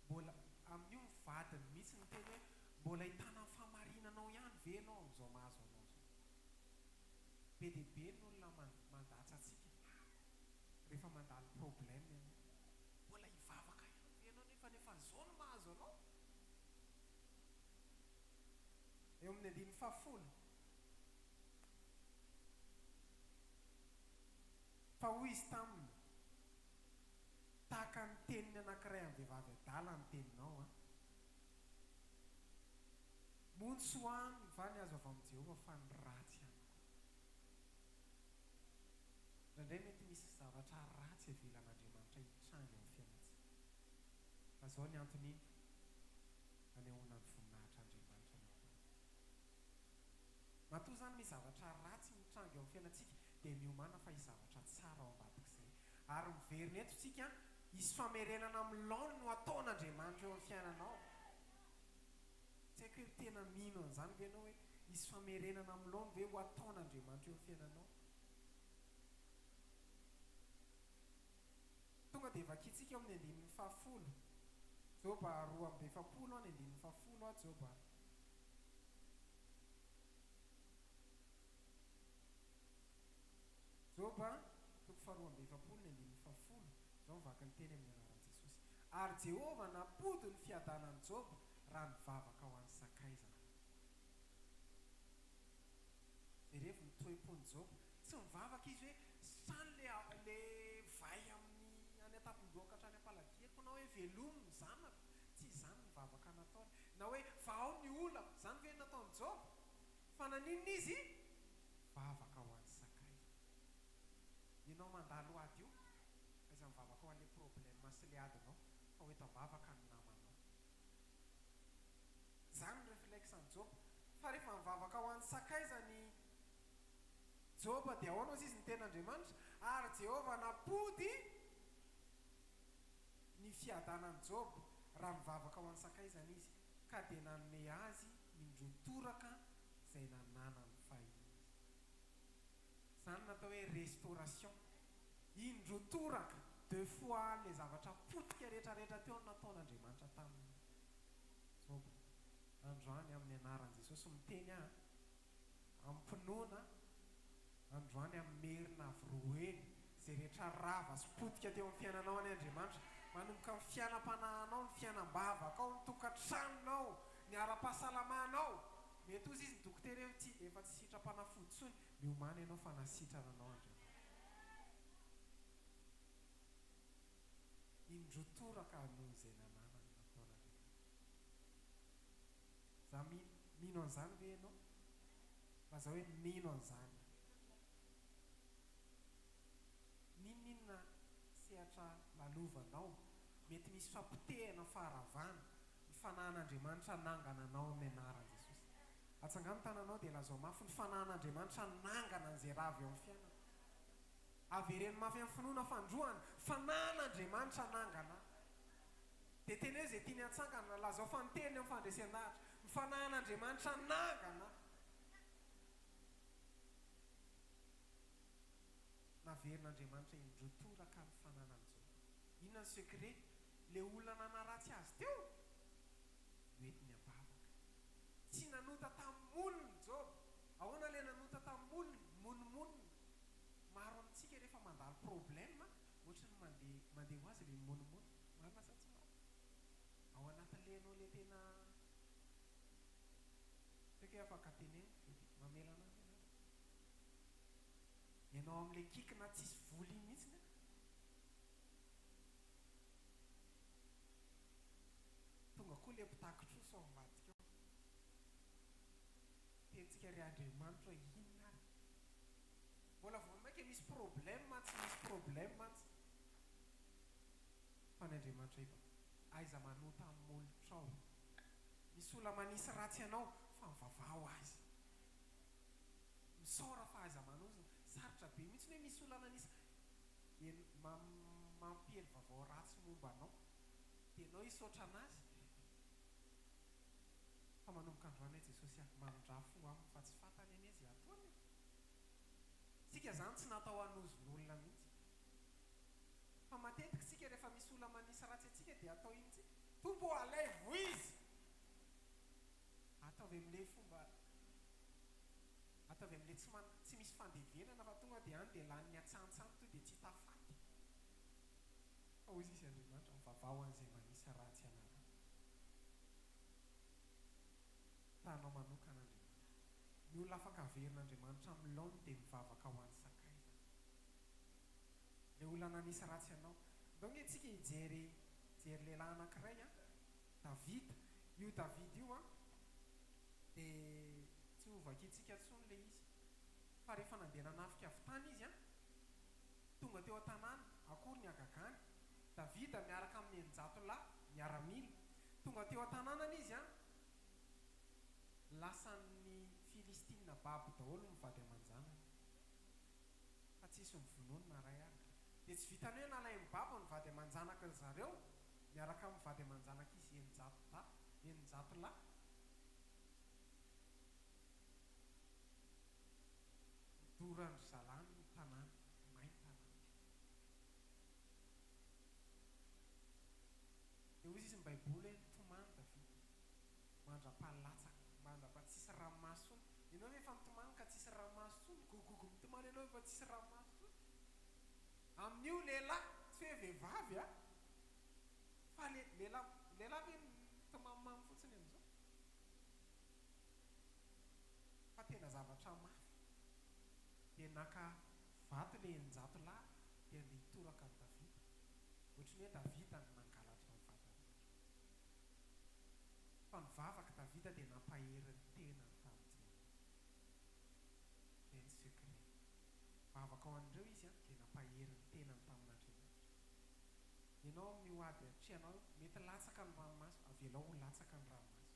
Mbola amin'io mivadiny mihitsy ny teny hoe mbola hitana ny fahamarinanao ihany ve ianao amin'izao mahazo anao izao. Be dia be ny olona mandatsa atsika rehefa mandalo problème ianao. Mbola hivavaka ihany ve ianao nefa izao no mahazo anao. Eo amin'ny andininy fahafolo. Fa hoy izy taminy, tahaka ny teniny anankiray amin'ny vehivavy adala ny teninao monsy ho any va ny azo avy amin'i Jehovah fa ny ratsy ihany koa. Indraindray mety misy zavatra ratsy avelan'Andriamanitra hitranga amin'ny fiainantsika. Fa izao ny antony hanehoana ny voninahitran'Andriamanitra ny fiainantsika. Matoa zany misy zavatra ratsy mitranga eo amin'ny fiainantsika dia miomana fa hisy zavatra tsara ao ambadik'izay. Ary miverina eto isika hisy famerenana amin'ny laony no ataon'Andriamanitra eo amin'ny fiainanao. Tsy haiko hoe tena mino an'izany ve ianao hoe hisy famerenana amin'ny laony ve ho ataon'Andriamanitra eo amin'ny fiainanao. tonga dia vakitsika eo amin'ny andinin'ny fahafolo joba 2:7 any andinin'ny fahafolo a joba joba toko 2:7 ny andinin'ny fahafolo zao mivaka ny teny amin'ny anaran'i Jesosy ary Jehova napody ny fiadanan'i Joba raha nivavaka ho an'ny sakaizana verevo ny toe-pony Joba tsy mivavaka izy hoe sany le vai amin'ny any atapon-doaka hatrany am-paladiako na hoe velomo ny zanako tsy izany mivavaka nataony na hoe vao ny olako zany ve nataony Joba fa naninona izy vavaka ho an'ny sakaizana ianao mandalo ady io aiza mivavaka ho an'le problème sy le adinao fa hoe tavavaka ny namanao zany ny réflexen'i Joba fa rehefa mivavaka ho an'ny sakaizany Joba dia ahoana ozy izy ny ten'Andriamanitra ary Jehova napody ny fiadanan'i Joba raha mivavaka ho an'ny sakaizana izy ka dia nanome azy indrotoraka izay nananany fahiny zany natao hoe restauration indrotoraka deux fois le zavatra potika rehetrarehetra teo ny nataon'Andriamanitra tamin'ny Joba androany amin'ny anaran'i Jesosy miteny ampinoana androany amin'ny merina avroeny zay rehetra rava sy potika teo amin'ny fiainanao any Andriamanitra manomboka ny fiainam-panahinao ny fiainam-bavakao ny tokantranonao ny ara-pahasalamanao mety ozy izy ny dokotera efa tsy sitram-panafodytsony miomana ianao fa nasitrananao Andriamanitra indrotoraka noho izay nananany nataon'Andriamanitra za mino an'izany ve ianao fa za hoe mino an'izany ninona sehatra lalovanao mety misy fampitehana faharavana ny fanahin'Andriamanitra nangana anao amin'ny anaran'i Jesosy atsangano tananao dia lazao mafy ny fanahin'Andriamanitra nangana an'izay raha avy eo amin'ny fiainana avereny mafy amin'ny finoana fandroany fanahin'Andriamanitra nangana dia teny hoe izay tiany atsangana lazao fanteny amin'ny fandresenahitra ny fanahin'Andriamanitra nangana naverin'Andriamanitra indrotoraka ny fananan'i Joba inona ny secret le olona nanaratsy azy teo noentiny ambavaka tsy nanota tamoniny Joba ahoana le nanota tamoniny monmonina maro amintsika rehefa mandalo problème ohatrany mandeha ho azy le monimony marina sa tsy maro ao anatin'le anao le tena teka hoe afaka teneny mamelana ianao amin'le kikina tsisy voly mihitsiny tonga koa le mpitakitroso ao mivadika ao tentsika ry Andriamanitra inona ary mbola vao maika misy problème mantsy misy problème mantsy fa ny Andriamanitra efa aiza manota amin'ny molotrao misy olona manisy ratsy ianao fa mivavao azy misaora fa aiza manozina sarotra be mihitsy hoe misy olana nisy mampihely vavao ratsy momba anao dia anao hisaotra anazy fa manomboka androany Jesosy manondra fo aminy fa tsy fantany any izy ataony sika zany tsy natao hanozon'olona mihitsy fa matetika sika rehefa misy olona manisy ratsy atsika dia atao intsy tombo alaivo izy ataovy amin'le fomba ataovy amin'le tsy misy fandevenana fa tonga dia any dia laniny atsantsanto to dia tsy tafaty fa ozy izy Andriamanitra mivavao an'izay manisy ratsy anarana tanao manokana Andriamanitra ny olona afaka averin'Andriamanitra amin'ny laony dia mivavaka ho an'ny sakaizana le olona nanisy ratsy anao donc tsika hijery lehilahy anankiray Davida io Davida io dia tsy hovakitsika tsony le izy fa rehefa nandeha nanafika avy tany izy tonga teo an-tanàna akory ny agagany Davida miaraka amin'ny 900 lahy miaramila tonga teo an-tanànany izy lasan'ny Filistina babo daholo mivady aman-janany fa tsisy mivononona ray ary dia tsy vitany hoe nalay mibabo nivady aman-janaka zareo miaraka mivady aman-janaka izy 900 lahy midorandry zalany ny tanàna main tanàna baiboly hoe nitomany Davida mandra-pahalatsaka mandra-pa tsisy ranomasony ianao ve efa nitomany ka tsisy ranomasony gogogo mitomany ianao efa tsisy ranomasony amin'io lehilahy tsy hoe vehivavy a fa lehilahy ve mitomamamy fotsiny amin'izao fa tena zavatra mafy dia naka vato le enjato lahy dia andeha hitoraka ny Davida ohatrany hoe Davida ny nangalatra ny vatany fa nivavaka Davida dia nampaheriny tena tamin'izay dia ny secret vavaka ao an'ireo izy a dia nampaheriny tenany tamin'Andriamanitra ianao mihoady atrehanao mety latsaka ny ranomaso avelao ho latsaka ny ranomaso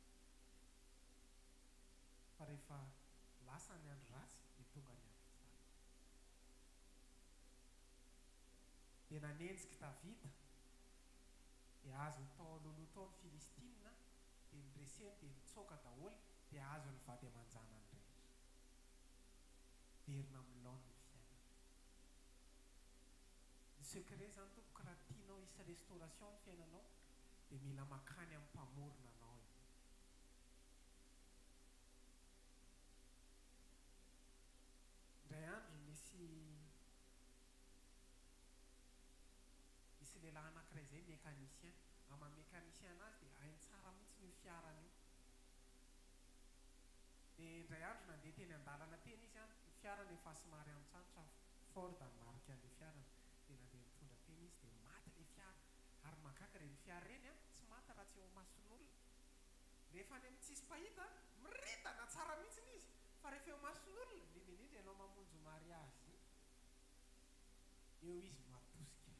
fa rehefa lasa ny andro ratsy dia tonga ny andro tsara dia nanenjika Davida dia azo tao aloloha tao ny Filistina dia nyreseny dia nitsoaka daholo dia azo ny vady aman-jana ny rehetra verina amin'ny laon'ny fiainana ny secret zany tompoka raha tianao hisy restauration ny fiainanao dia mila makany amin'ny mpamorona anao indray andro misy lehilahy anankiray zay mécanicien ama-mécanicien anazy dia hainy tsara mihitsy ny fiarany io dia indray andro nandeha teny an-dalana teny izy a ny fiarany efa somary antsanitra Ford ny marika an'le fiarany dia nandeha mitondra teny izy dia maty le fiara ary mahagaga reny fiara reny a tsy maty raha tsy eo mason'olona rehefa any amin'ny tsisy pahita miritana tsara mihitsy izy fa rehefa eo mason'olona indrindra ianao mamonjy mariazy eo izy matosika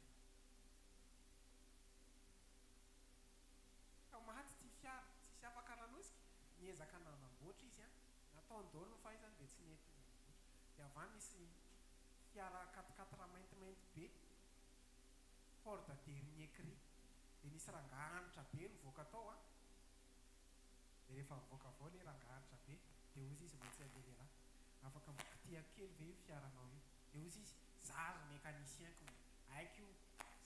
ka maty ty fiara tsisy afaka nanosika niezaka nanamboatra izy a nataony daholo ny fahaizany dia tsy nety nanamboatra dia avy any misy fiara 4x4 maintimainty be Ford dernier cri dia nisy rangahanitra be nivoaka tao a dia rehefa nivoaka avao le rangahanitra be dia ozy izy maintsy aleleraha afaka mikotia kely ve io fiaranao io dia ozy izy zary mécanicien ko haiko io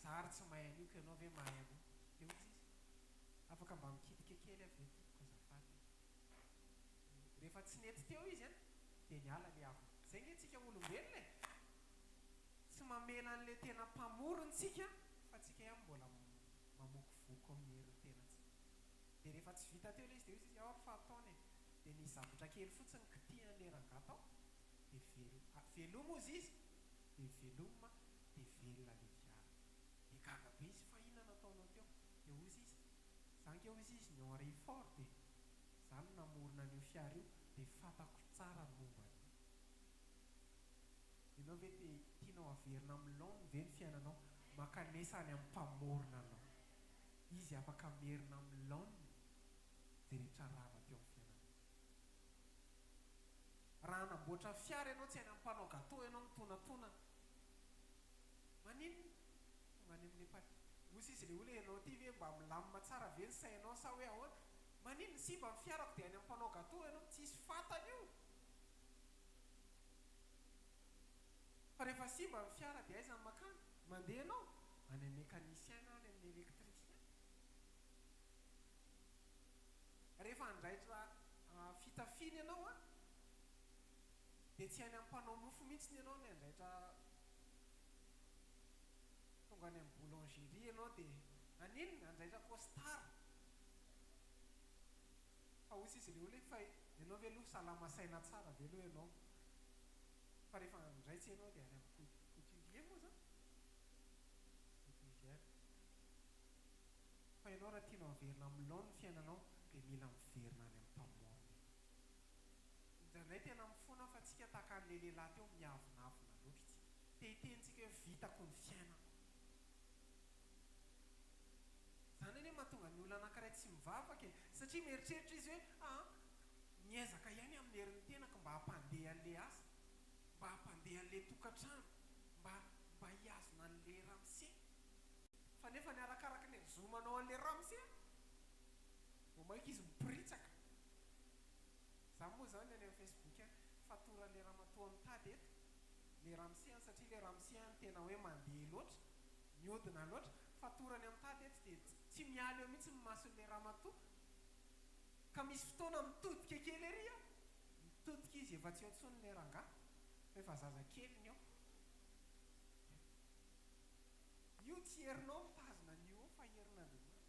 zary tsy mahay an'io ka ianao ve mahay an'io dia ozy izy afaka mba mikitika kely avy eto ko zafady rehefa tsy nety teo izy a dia niala le avy zay nge tsika olombelona e tsy mamela an'le tena mpamoronytsika fa tsika ihany mbola mamoky voko amin'ny herin'ny tenantsika dia rehefa tsy vita teo le izy dia ozy izy ao fa ataony e dia nisy zavatra kely fotsiny kitihan'le ranga tao dia veloma ozy izy dia veloma dia velona le fiara dia gaga be izy fa inona nataonao teo dia ozy izy zange ozy izy ny Henri Ford e zany namorona an'io fiara io dia fatako tsara ny momba an'io ianao ve dia tianao averina amin'ny laoniny ve ny fiainanao makanesa any amin'ny mpamorona anao izy afaka merina amin'ny laoniny dia rehetra rava teo amin'ny fiainanao raha namboatra fiara ianao tsy any amin'ny mpanao gâteau ianao mitonatona maninona tonga any amin'ny epaty osy izy le ole ianao ty ve mba milamina tsara ve ny sainao sa hoe ahoana maninona si mba ny fiarako dia any amin'ny mpanao gâteau ianao tsisy fatany io fa rehefa si mba ny fiara dia aiza ny makany mandeha anao any amin'ny mécanicien na any amin'ny électricien rehefa andraitra fitafiny ianao a dia tsy any amin'ny mpanao mofo mihitsy ianao ny andraitra tonga any amin'ny boulangerie ianao dia aninona andraitra costard fa osy izy le ole fa ianao ve aloha salama saina tsara ve aloha ianao fa rehefa andraitsy ianao dia any amin'ny couturier moa zany couturière fa ianao raha tianao averina amin'ny laoniny fiainanao dia mila miverina any amin'ny mpamorona indraindray tena mifona fa tsika tahaka an'le lehilahy teo miavonavona loatra itsika tehitentsika hoe vitako ny fiainako zany eny hoe mahatonga ny olona anankiray tsy mivavaka e satria mieritreritra izy hoe miezaka ihany amin'ny herin'ny tenako mba hampandeha an'le asa mba hampandeha an'le tokantrano mba hiazona an'le ramose fa nefa ny arakaraka ny zomanao an'le ramose vo maika izy mipiritsaka za moa zany any amin'ny Facebook fatoran'le ramatoa mitady eto le ramose satria le ramose any tena hoe mandeha loatra miodina loatra fatorany amin'ny tady eto dia tsy mialy eo mihitsy nymason'le ramatoa ka misy fotoana mitodika kely ery a mitodika izy efa tsy eo ntsony le rangah fa efa zaza keliny eo io tsy herinao mitazona an'io fa herin'andriamanitra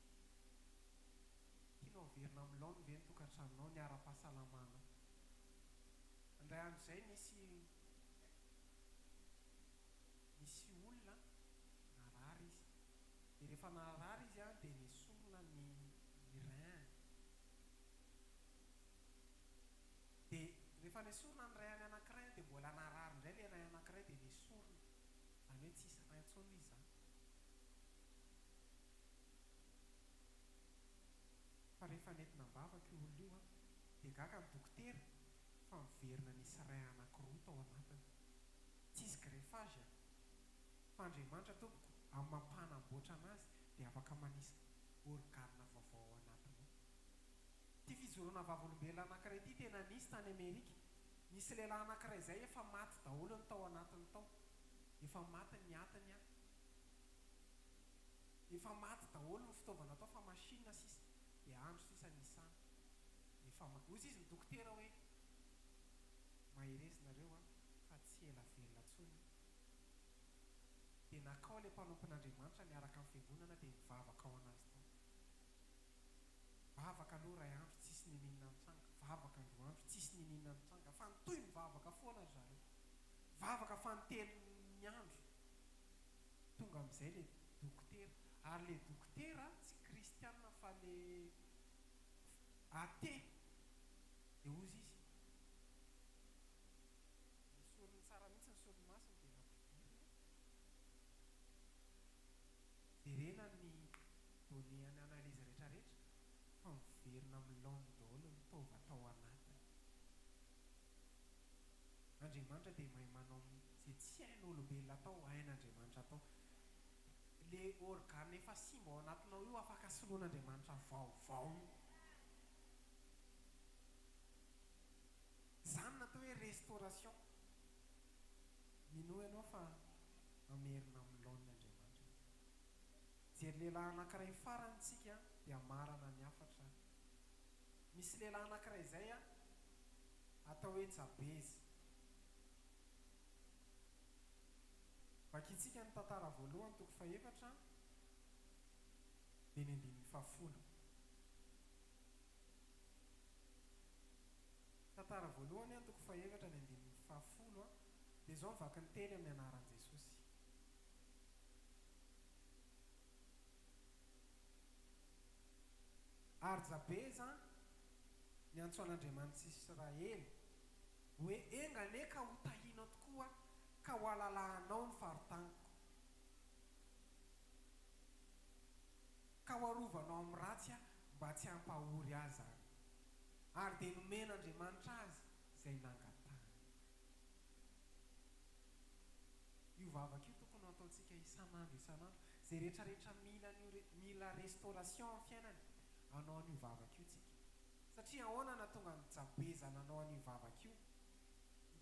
tianao verina amin'ny laony ve nytokantranonao ny ara-pahasalamana andray andro izay misy olona narary izy dia rehefa narary izy a dia nesorona ny rein dia rehefa nesorona ny reiny anankiray dia mbola narary indray le rein anankiray dia nesorona zany hoe tsisy rein intsony izy zany fa rehefa nentina mbavaka io olona io a dia gaka ny dokotera fa miverina nisy rein anankiroa tao anatiny tsy izy greffage a fa Andriamanitra tompoko amin'ny mampanamboatra anazy dia afaka manisy organe vaovao ao anatiny ty fijoroana vavolombelona anankiray ty tena nisy tany Amerika nisy lehilahy anankiray izay efa maty daholo ny tao anatiny tao efa maty ny atiny a efa maty daholo ny fitaovana tao fa machine sisa dia andro sisa nisana efa ozy izy ny dokotera hoe maherezinareo a fa tsy ela velona ntsony dia nakao le mpanompon'Andriamanitra niaraka amin'ny fiangonana dia mivavaka ao anazy tao vavaka aloha ray andro tsisy nininona mitsanga vavaka andro andro tsisy nininona mitsanga fa nitoy mivavaka foana zareo vavaka fa nitelo ny andro tonga amin'izay le dokotera ary le dokotera tsy kristianina fa le athée dia ozy izy nisorony tsara mihitsy ny solomasony dia nampidirina jerena ny donné ny analyse rehetrarehetra fa miverina amin'ny laony daholo nitaova tao anatiny Andriamanitra dia mahay manao zay tsy hain'olombelona tao hain'Andriamanitra tao le organe efa simba ao anatinao io afaka soloan'Andriamanitra vaovao zany natao hoe restauration mino ianao fa mamerina amin'ny laon'Andriamanitra jery lehilahy anankiray farantsika dia marana ny afatra misy lehilahy anankiray izay a atao hoe Jabezy vakitsika ny tantara voalohany toko faefatra dia ny andininy fahafolo tantara voalohany a toko faefatra ny andininy fahafolo a dia zao mivaky ny teny amin'ny anaran'i Jesosy ary Jabeza ny antso an'Andriamanitra Israely hoe engane ka ho tahinao tokoa ka ho alalahanao ny faritaniko ka ho arovanao amin'ny ratsy a mba tsy hampahory azy ary dia nomen'Andriamanitra azy izay nangatahany io vavaka io tokony ataontsika isan'andro izay rehetrarehetra mila restauration amin'ny fiainany anao an'io vavaka io tsika satria ahoana na tonga ny Jabeza nanao an'io vavaka io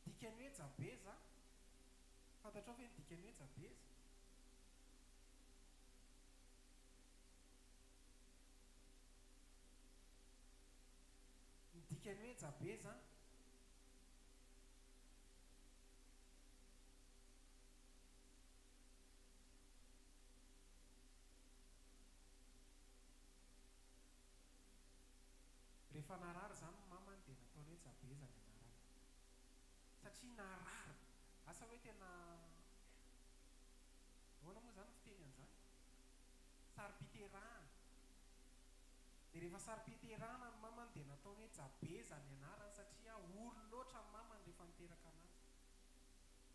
dikany hoe Jabeza fantatrao ve ny dikany hoe Jabeza ny dikany hoe Jabeza rehefa narary zany ny mamany dia nataony hoe Jabeza ny anarany satria narary asa hoe tena ahoana moa zany fiteny an'izany sary-piterahana dia rehefa sary-piterahana ny mamany dia nataony hoe Jabeza ny anarany satria olo loatra ny mamany rehefa miteraka anazy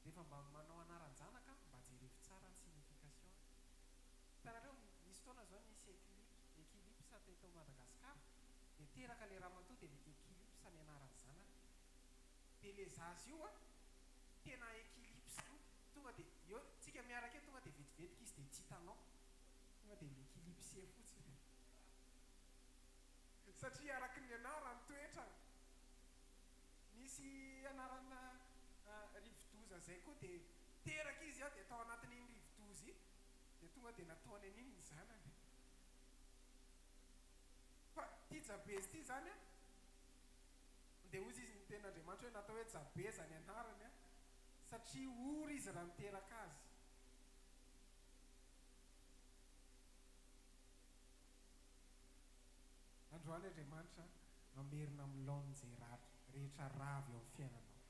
rehefa mba manao anaran-janaka mba jerevy tsara ny signification hitanareo misy fotoana zao nisy éclipse teto Madagasikara dia teraka le ramatoa dia le éclipse ny anaran'ny zanaka dia le zazy io a tena éclipse tonga dia eo tsika miaraka eo tonga dia vetivetika izy dia tsy hitanao tonga dia l'éclipse fotsiny satria araka ny anarany toetra misy anarana rivodoza zay koa dia teraka izy a dia atao anatin'iny rivodoza dia tonga dia nataony an'iny ny zanany jabez ity zany a dia ozy izy ny ten'andriamanitra hoe natao hoe jabeza ny anarany a satria ora izy raha miteraka azy. Androany Andriamanitra mamerina milaona zay rehetra ravy eo amin'ny fiainanao.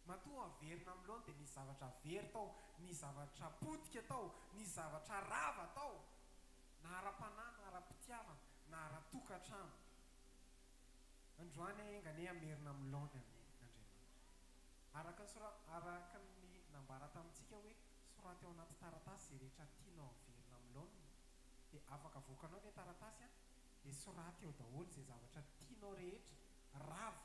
Matoa averina milaona dia nisy zavatra very tao, nisy zavatra potika tao, nisy zavatra rava tao, na ara-panahy na ara-pitiavana na ara-tokantrano. Androany engane amerina milaona Andriamanitra. Araka ny nambara tamintsika hoe soraty ao anaty taratasy zay rehetra tianao averina milaona dia afaka avoakanao ilay taratasy a dia soraty eo daholo zay zavatra tianao rehetra rava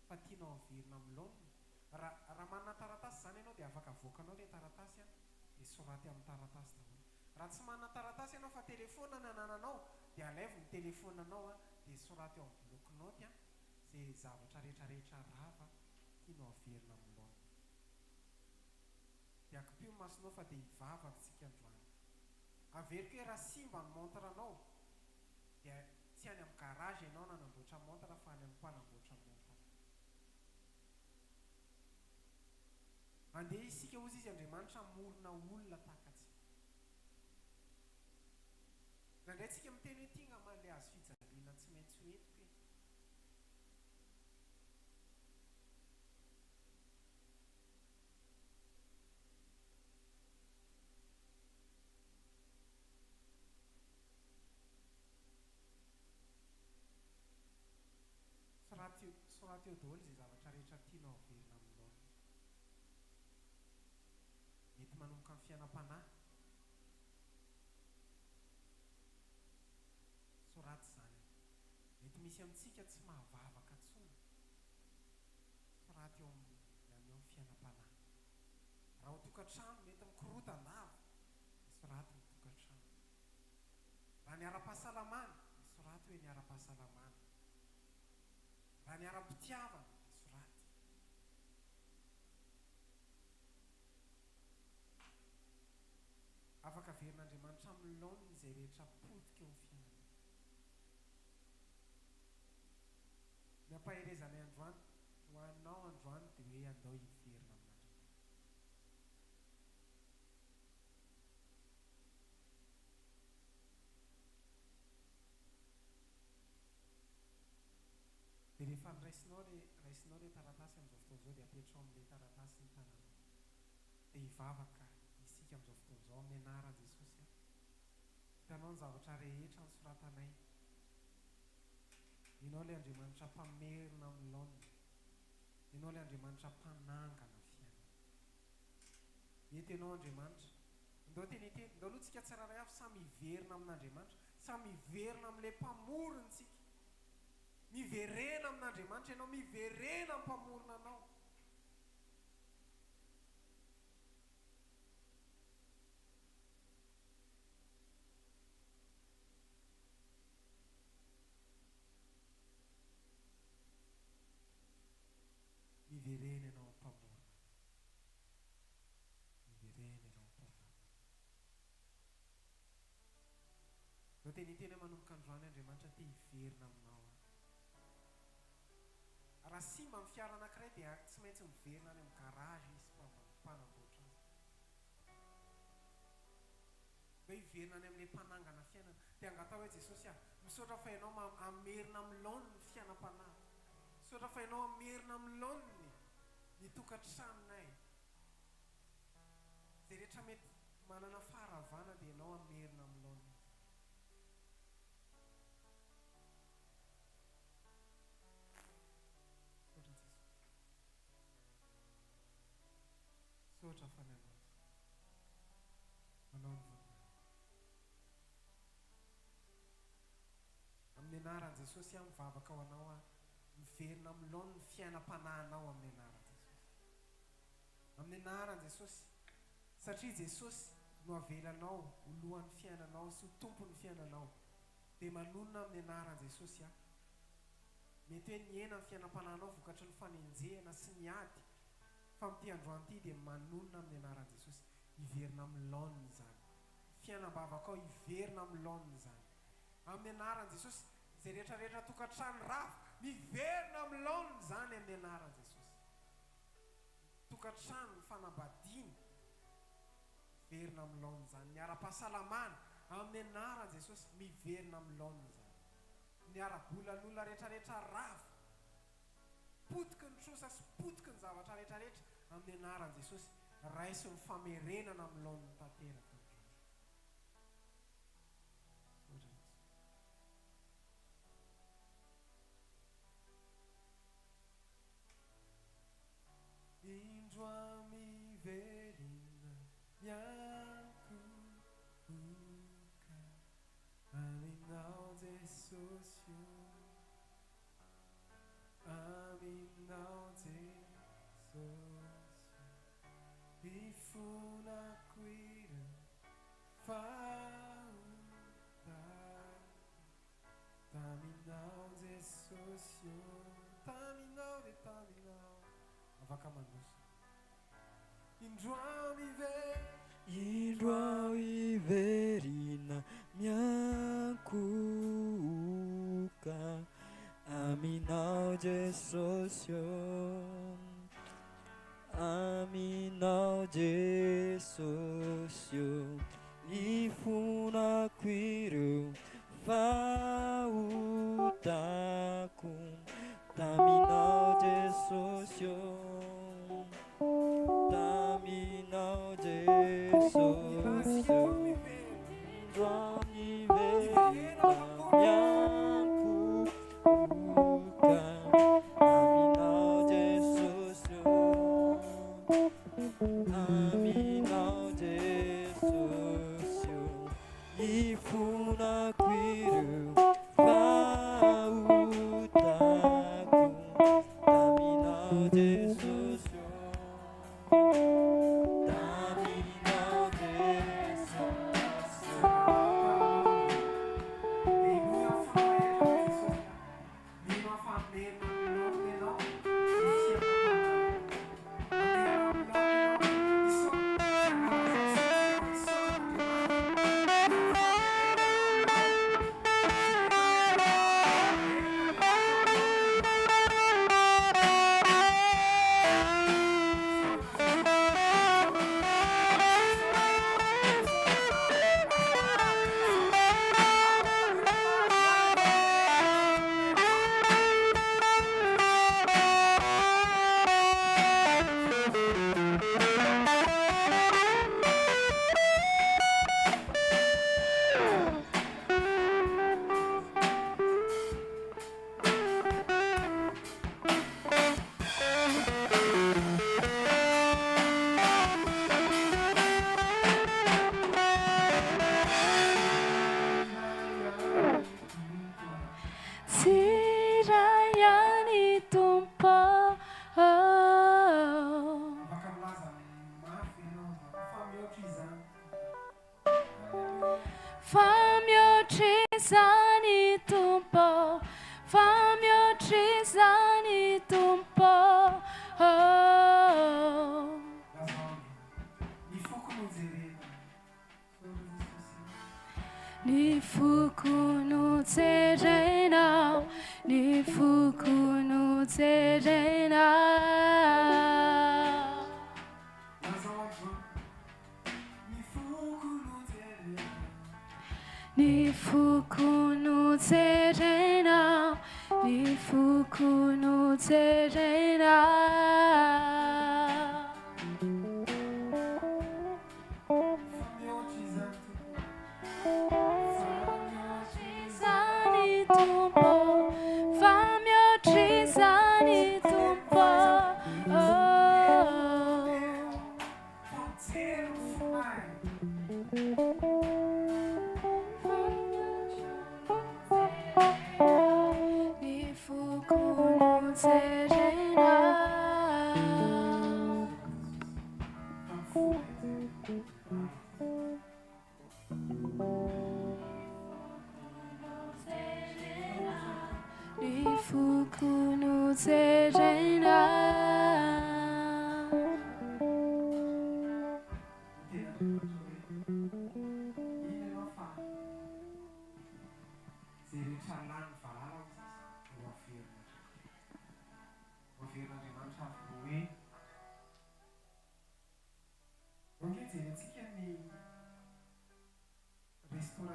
fa tianao averina milaona. Raha manana taratasy zany ianao dia afaka avoakanao ilay taratasy a dia soraty amin'ny taratasy daholo. Raha tsy manana taratasy ianao fa telefona no anananao dia alaivo ny telefonanao a dia soraty eo amin'ny bloc note a zay zavatra rehetrarehetra rava tianao averina milaona. Dia akipio masonao fa dia hivavaka tsika androany. Averiko hoe raha simba ny montranao dia tsy any amin'ny garage ianao nanamboatra montre fa any amin'ny mpanamboatra montre. Andeha isika ozy izy Andriamanitra morona olona takatsika. Nandray tsika miteny hoe tia ngamba le azo fijaliana tsy maintsy hoentiko e. Soraty eo daholo zay zavatra rehetra tianao averina milaona. Mety manomboka amin'ny fiainam-panahy. Soraty zany. Mety misy amintsika tsy mahavavaka intsony. Soraty eo amin'ny fiainam-panahy. Raha ho tokantrano mety mikorotan-dava, soraty ny tokantrano. Raha ny ara-pahasalamana, soraty hoe ny ara-pahasalamana. Raha ny ara-pitiavana, soraty. Afaka averin'Andriamanitra milaona izay rehetra potika eo amin'ny fiainana. Ny ampaherezanay androany ho anao androany dia hoe andao hiverina amin'Andriamanitra. Dia rehefa raisinao ilay taratasy amin'izao fotoana izao dia apetrao amin'ilay taratasy ny tananao. Dia hivavaka isika amin'izao fotoana izao amin'ny anaran'i Jesosy. Hitanao ny zavatra rehetra nosoratanay. Ianao ilay Andriamanitra mpamerina milaona. Ianao ilay Andriamanitra mpanangana fiainana. Eto ianao Andriamanitra. Ndao teny ndao aloha tsika tsiraray avy samy hiverina amin'Andriamanitra, samy hiverina amin'ilay mpamorontsika. Miverena amin'Andriamanitra ianao, miverena amin'ny mpamorona anao. Miverena ianao amin'ny mpamorona. Miverena ianao amin'ny mpamorona. Ndao teny manomboka androany Andriamanitra te hiverina aminao. Raha simba amin'ny fiara anankiray dia tsy maintsy miverina any amin'ny garage izy mpanamboatra azy. Mba hiverina any amin'ilay mpanangana fiainana. Dia angatao hoe Jesosy misaotra fa ianao amerina milaona ny fiainam-panahy. Misaotra fa ianao amerina milaona ny tokantranonay. Izay rehetra mety manana faharavana dia ianao amerina milaona. Sotra fanenao. Manao ny voninahitra. Amin'ny anaran'i Jesosy mivavaka ho anao miverina milaona ny fiainam-panahinao amin'ny anaran'i Jesosy. Amin'ny anaran'i Jesosy. Satria Jesosy no avelanao ho lohan'ny fiainanao sy ho tompon'ny fiainanao. Dia manonona amin'ny anaran'i Jesosy mety hoe ny hena ny fiainam-panahinao vokatry ny fanenjehana sy ny ady. Fa amin'ity androany ity dia manonona amin'ny anaran'i Jesosy hiverina milaona izany. Fiainam-bavaka ao hiverina milaona izany. amin'ny anaran'i Jesosy zay rehetrarehetra tokantrano rafo miverina amin'ny laoniny zany amin'ny anaran'i Jesosy. Tokantrano ny fanambadiana miverina amin'ny laoniny zany. Ny ara-pahasalamana amin'ny anaran'i Jesosy miverina amin'ny laoniny zany. Ny ara-bolan'olona rehetrarehetra rafo potiky ny trosa sy potiky ny zavatra rehetrarehetra amin'ny anaran'i Jesosy raisy ny famerenana amin'ny laoniny tanteraka. Indro miverina miankuka aminao Jesosy, aminao Jesosy, ifunako ireo fahotako taminao Jesosy, taminao de taminao. Afaka mandroso. Indro miverina miankuka aminao Jesosy, aminao Jesosy, ifunako ireo fahotako taminao Jesosy, taminao Jesosy, indro miverina miankuka aminao Jesosy, aminao Jesosy, ifunako ireo fahotako taminao Jesosy, taminao Jesosy.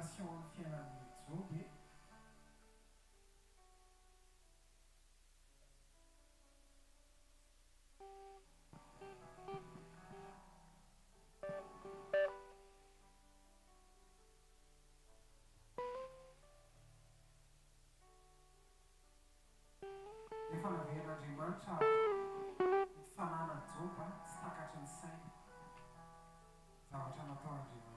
exploration fiainan'ny joby efa naveren'andriamanitra fanana joba tsy takatry ny saina zavatra natao andriamanitra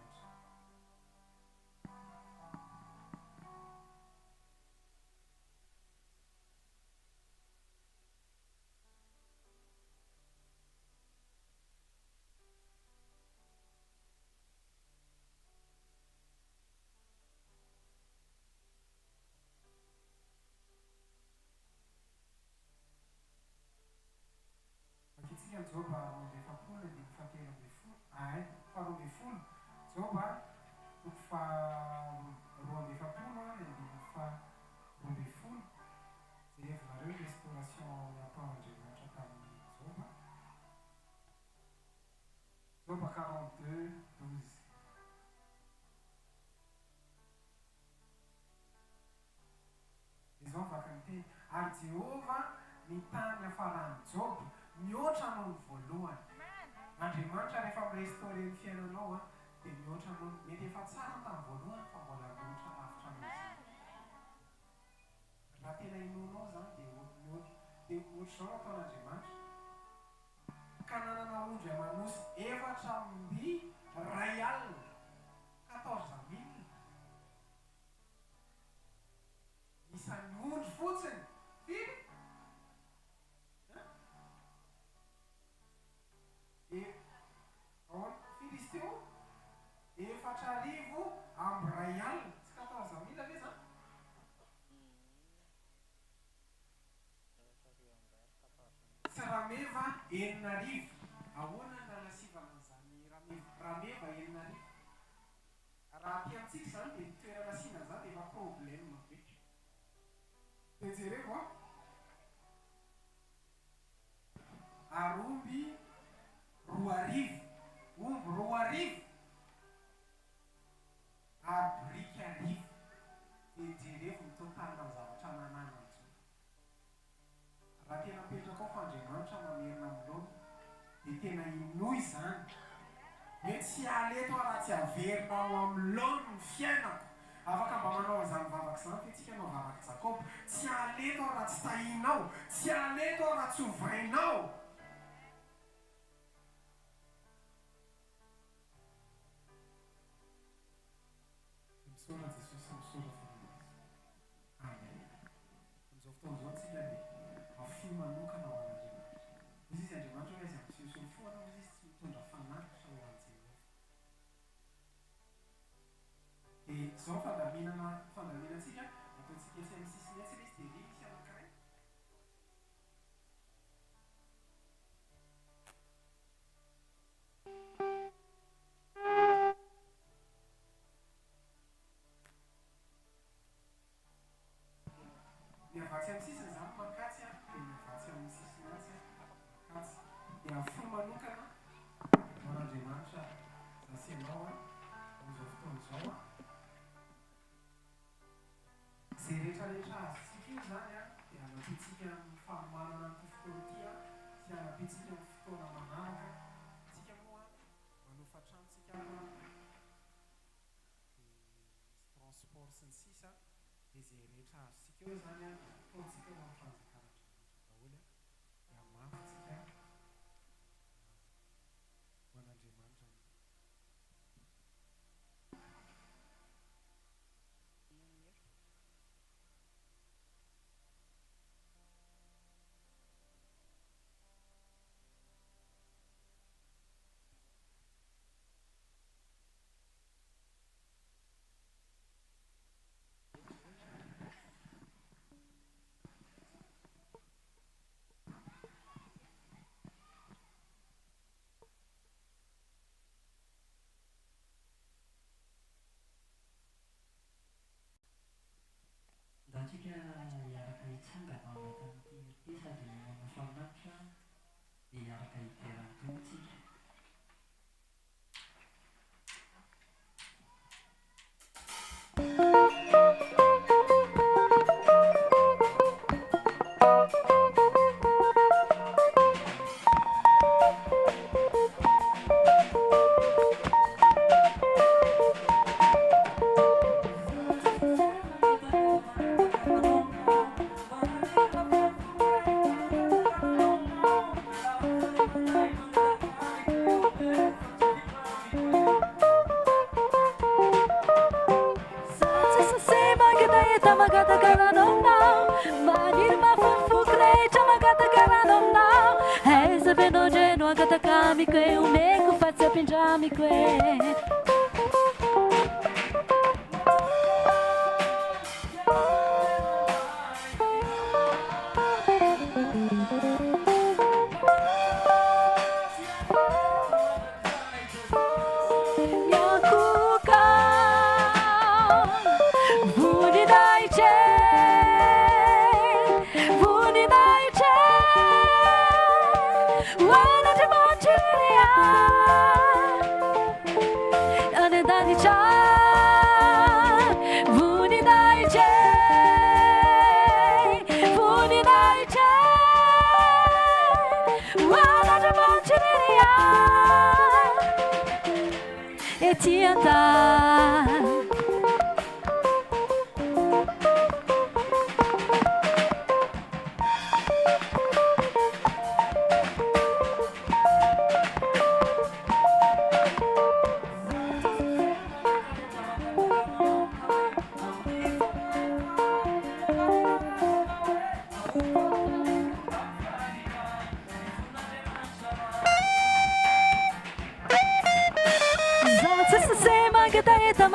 akitsika ny joba mandefapolo andiny fahatelo amby folo faharoa amby folo joba toko roa amby efapolo andiny faharoa amby folo jerevonareo restauration natao andriamanitra tamin'ny joba joba 42:12 izao vaky ny teny ary Jehova nitany afaran'ny joba mihoatra noho ny voalohany andriamanitra rehefa mirestaure ny fiainanao a dia mihoatra noho mety efa tsara tamin'ny voalohany fa mbola mihoatra lavitra nozy raha tena inonao zany dia mihoatra zao ataon'andriamanitra ka nanana ondry amanosy 4,000,000 14,000 isan'ny ondry fotsiny firy firy izy teo 4,000 amby 1,000 tsy 14,000 ave zany tsy rameva 9,000 ahoana na nasivana zany rameva 9,000 raha ty amintsika zany dia nitoerana sina zany dia efa problème be dia jereko ary omby 2,000 omby 2,000 ary briky 1,000 dia jereko ny totalina ny zavatra nanana njo raha tena mipetraka ao fa andriamanitra mamerina amin'olo dia tena inoy zany hoe tsy aleto raha tsy averina ao amin'lony ny fiainako afaka mba manao azany vavaka zany fa itsika anao vavaka Jakoba tsy aleto raha tsy tahinao tsy aleto raha tsy ovainao misora Jesosy misora fanazy amen amin'izao fotoan'izao tsika dia afy manokana ho an'andriamanitra izy izy andriamanitra hoe izy am'sosolo foana izy izy tsy mitondra fanakitra ho an'i Jehova dia zao fandaminatsika ataontsika sy amin'ny sisiny etsy izy dia misy anankiray miavatsy amin'ny sisiny zany makatsy a dia miavatsy amin'ny sisiny atsy makatsy dia afo manokana ho an'andriamanitra zasianao a amin'izao fotoan'izao a zay rehetrarehetra azontsika io zany a dia anampitsika amin'ny fanomanana ny fotoana ty a sy anampitsika amin'ny fotoana manaraka tsika moa manofatranotsika transport sy ny sisa dia zay rehetra azontsika eo zany a ataontsika eo amin'ny fanjakan'andriamanitra daholo a dia mafitsika ho an'andriamanitra Antsika hiaraka hitsangana ao anatin'ity ity sady manafamanitra dia hiaraka hiteran-tontsika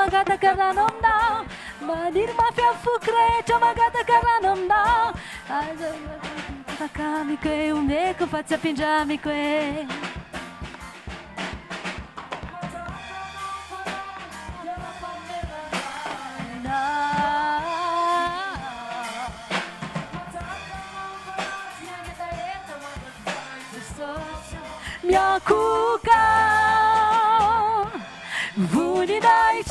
Magata karanam now, Madir mafia fukre, Chamagata karanam now. Takami que o meco fazia pinjami que. Minha cuca, vuni dai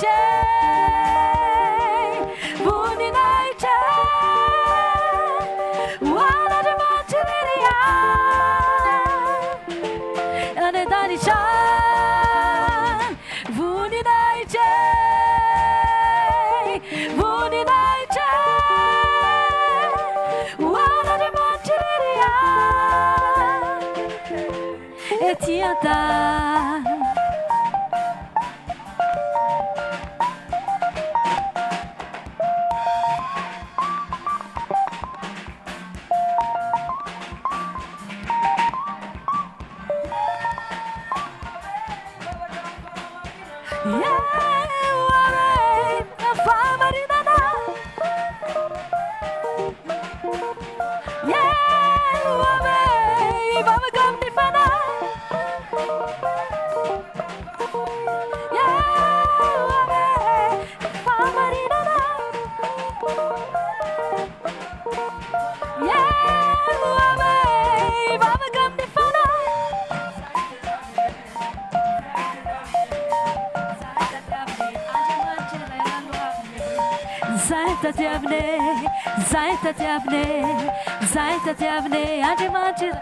Zaita tiavne, anjimachir,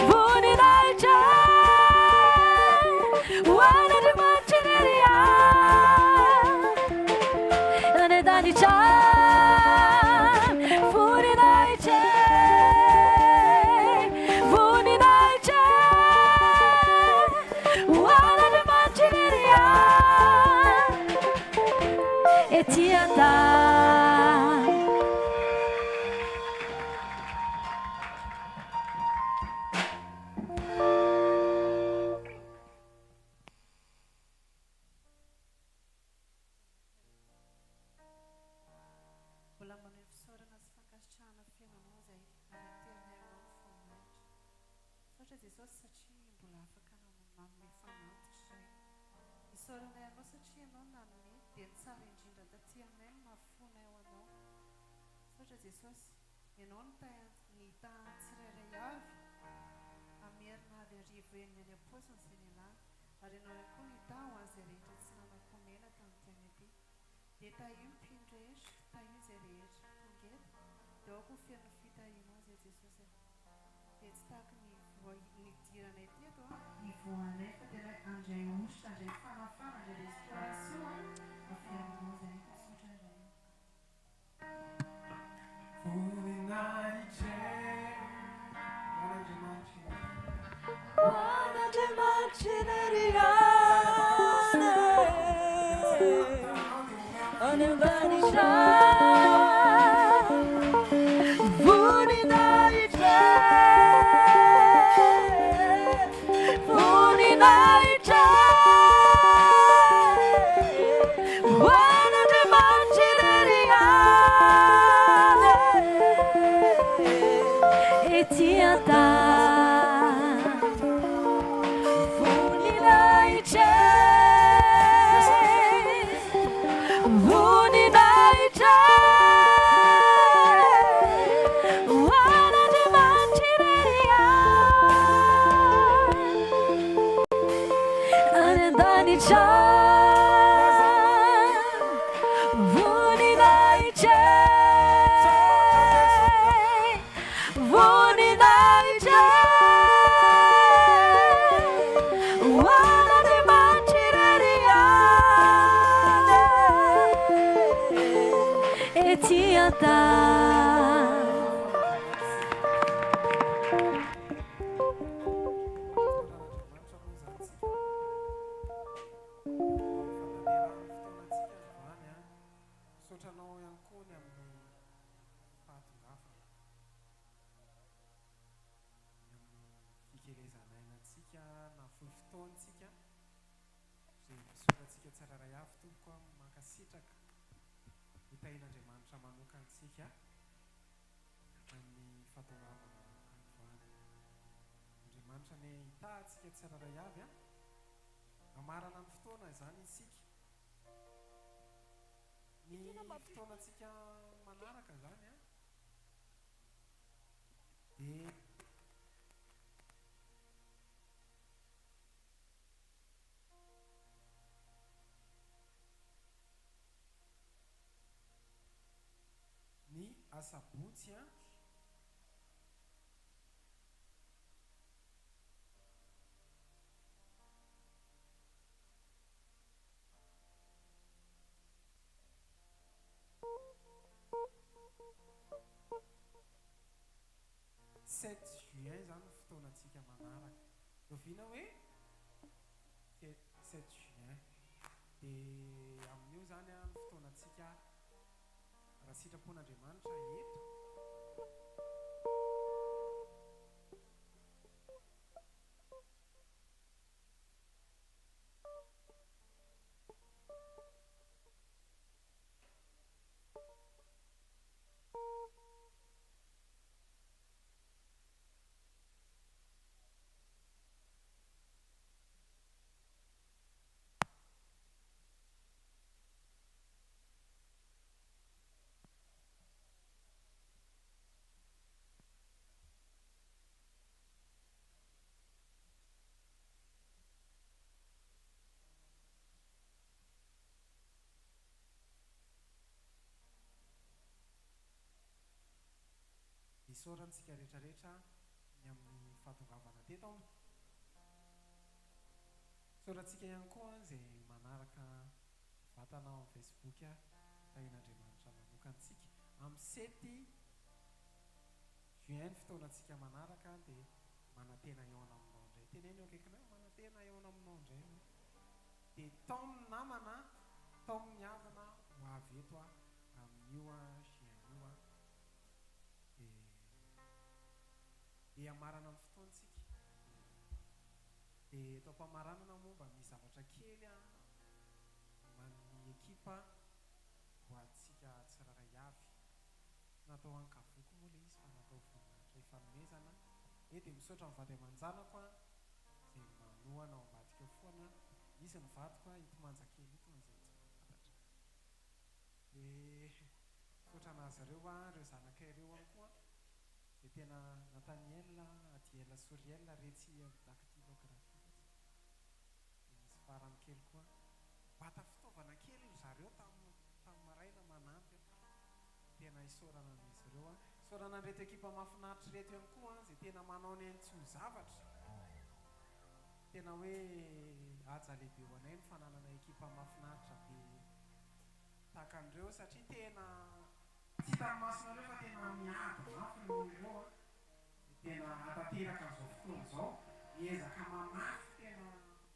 vuni dai wana jimachiria, ane dani vuni dai vuni dai wana jimachiria, etiata. ety an-tany voninahitray voninahitray hoan'Andriamanitra irery any an-danitra voninahitray voninahitray hoan'Andriamanitra irery any ety an-tany. Sotranao ihany koa ny amin'ny fahatongavana ny amin'ny fikelezanainantsika na fohy fotoantsika izay misoratsika tsiraray avy tompoko a mankasitraka hitahin'Andriamanitra manokantsika amin'ny fahatongavana androany. Andriamanitra ny hitahantsika tsiraray avy a amarana ny fotoana izany isika ny fotoanantsika manaraka zany a dia ny asabotsy a 7 juin zany fotoanantsika manaraka loviana hoe 7 juin dia amin'io zany a ny fotoanantsika raha sitrapon'Andriamanitra eto isaorantsika rehetrarehetra ny amin'ny fahatongavana teto isaorantsika ihany koa izay manaraka vatana ao amin'ny Facebook a tahin'Andriamanitra manokantsika amin'ny 7 juin fotoanantsika manaraka dia manantena eona aminao indray teneny eo akaikinao manantena eona aminao indray dia tao ny namana tao ny havana ho avy eto a amin'io a juin io a dia amarana ny fotoantsika dia eto am-pamaranana moa mba misy zavatra kely a man'ny ekipa ho antsika tsiraray avy natao ankavoky moa le izy fa natao voninahitra ifanomezana dia misaotra mivady aman-janako a izay manohana ao ambadika eo foana misy ny vadiko a ito manjakely ito izay tsy mahafantatra dia misaotra anazy ireo a ireo zanakay ireo any koa dia tena Nathaniel Adiel Soriel Retsy dactylographe dia misy farany kely koa bata fitaovana kely zareo tamin'ny maraina manampy tena isaorana an'izy ireo a isaorana an'ireto ekipa mahafinaritra reto ihany koa izay tena manao ny tsy ho zavatra tena hoe haja lehibe ho anay ny fananana ekipa mahafinaritra be tahaka an'ireo satria tena tsy hitan'ny masonareo fa tena miady mafy ireo ireo a tena atateraka an'izao fotoana izao miezaka mamafy tena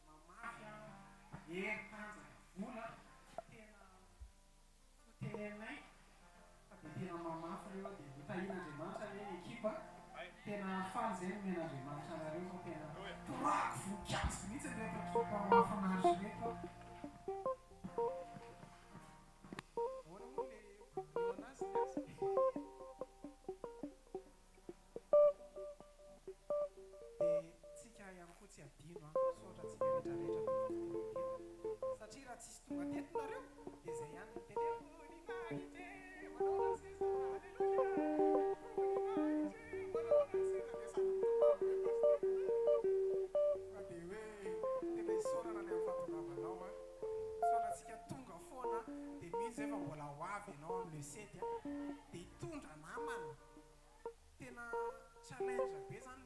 mamafy a hery-tanjaka vola tena sotenenay fa dia tena mamafy ireo dia hotahin'Andriamanitra ny ekipa tena faly izay nomen'Andriamanitra anareo fa tena torako voninkazo mihitsy reto ekipa mahafinaritra reto ahoana moa le eo anazy izay fa mbola ho avy ianao amin'le sety a dia hitondra namana tena challenge be zany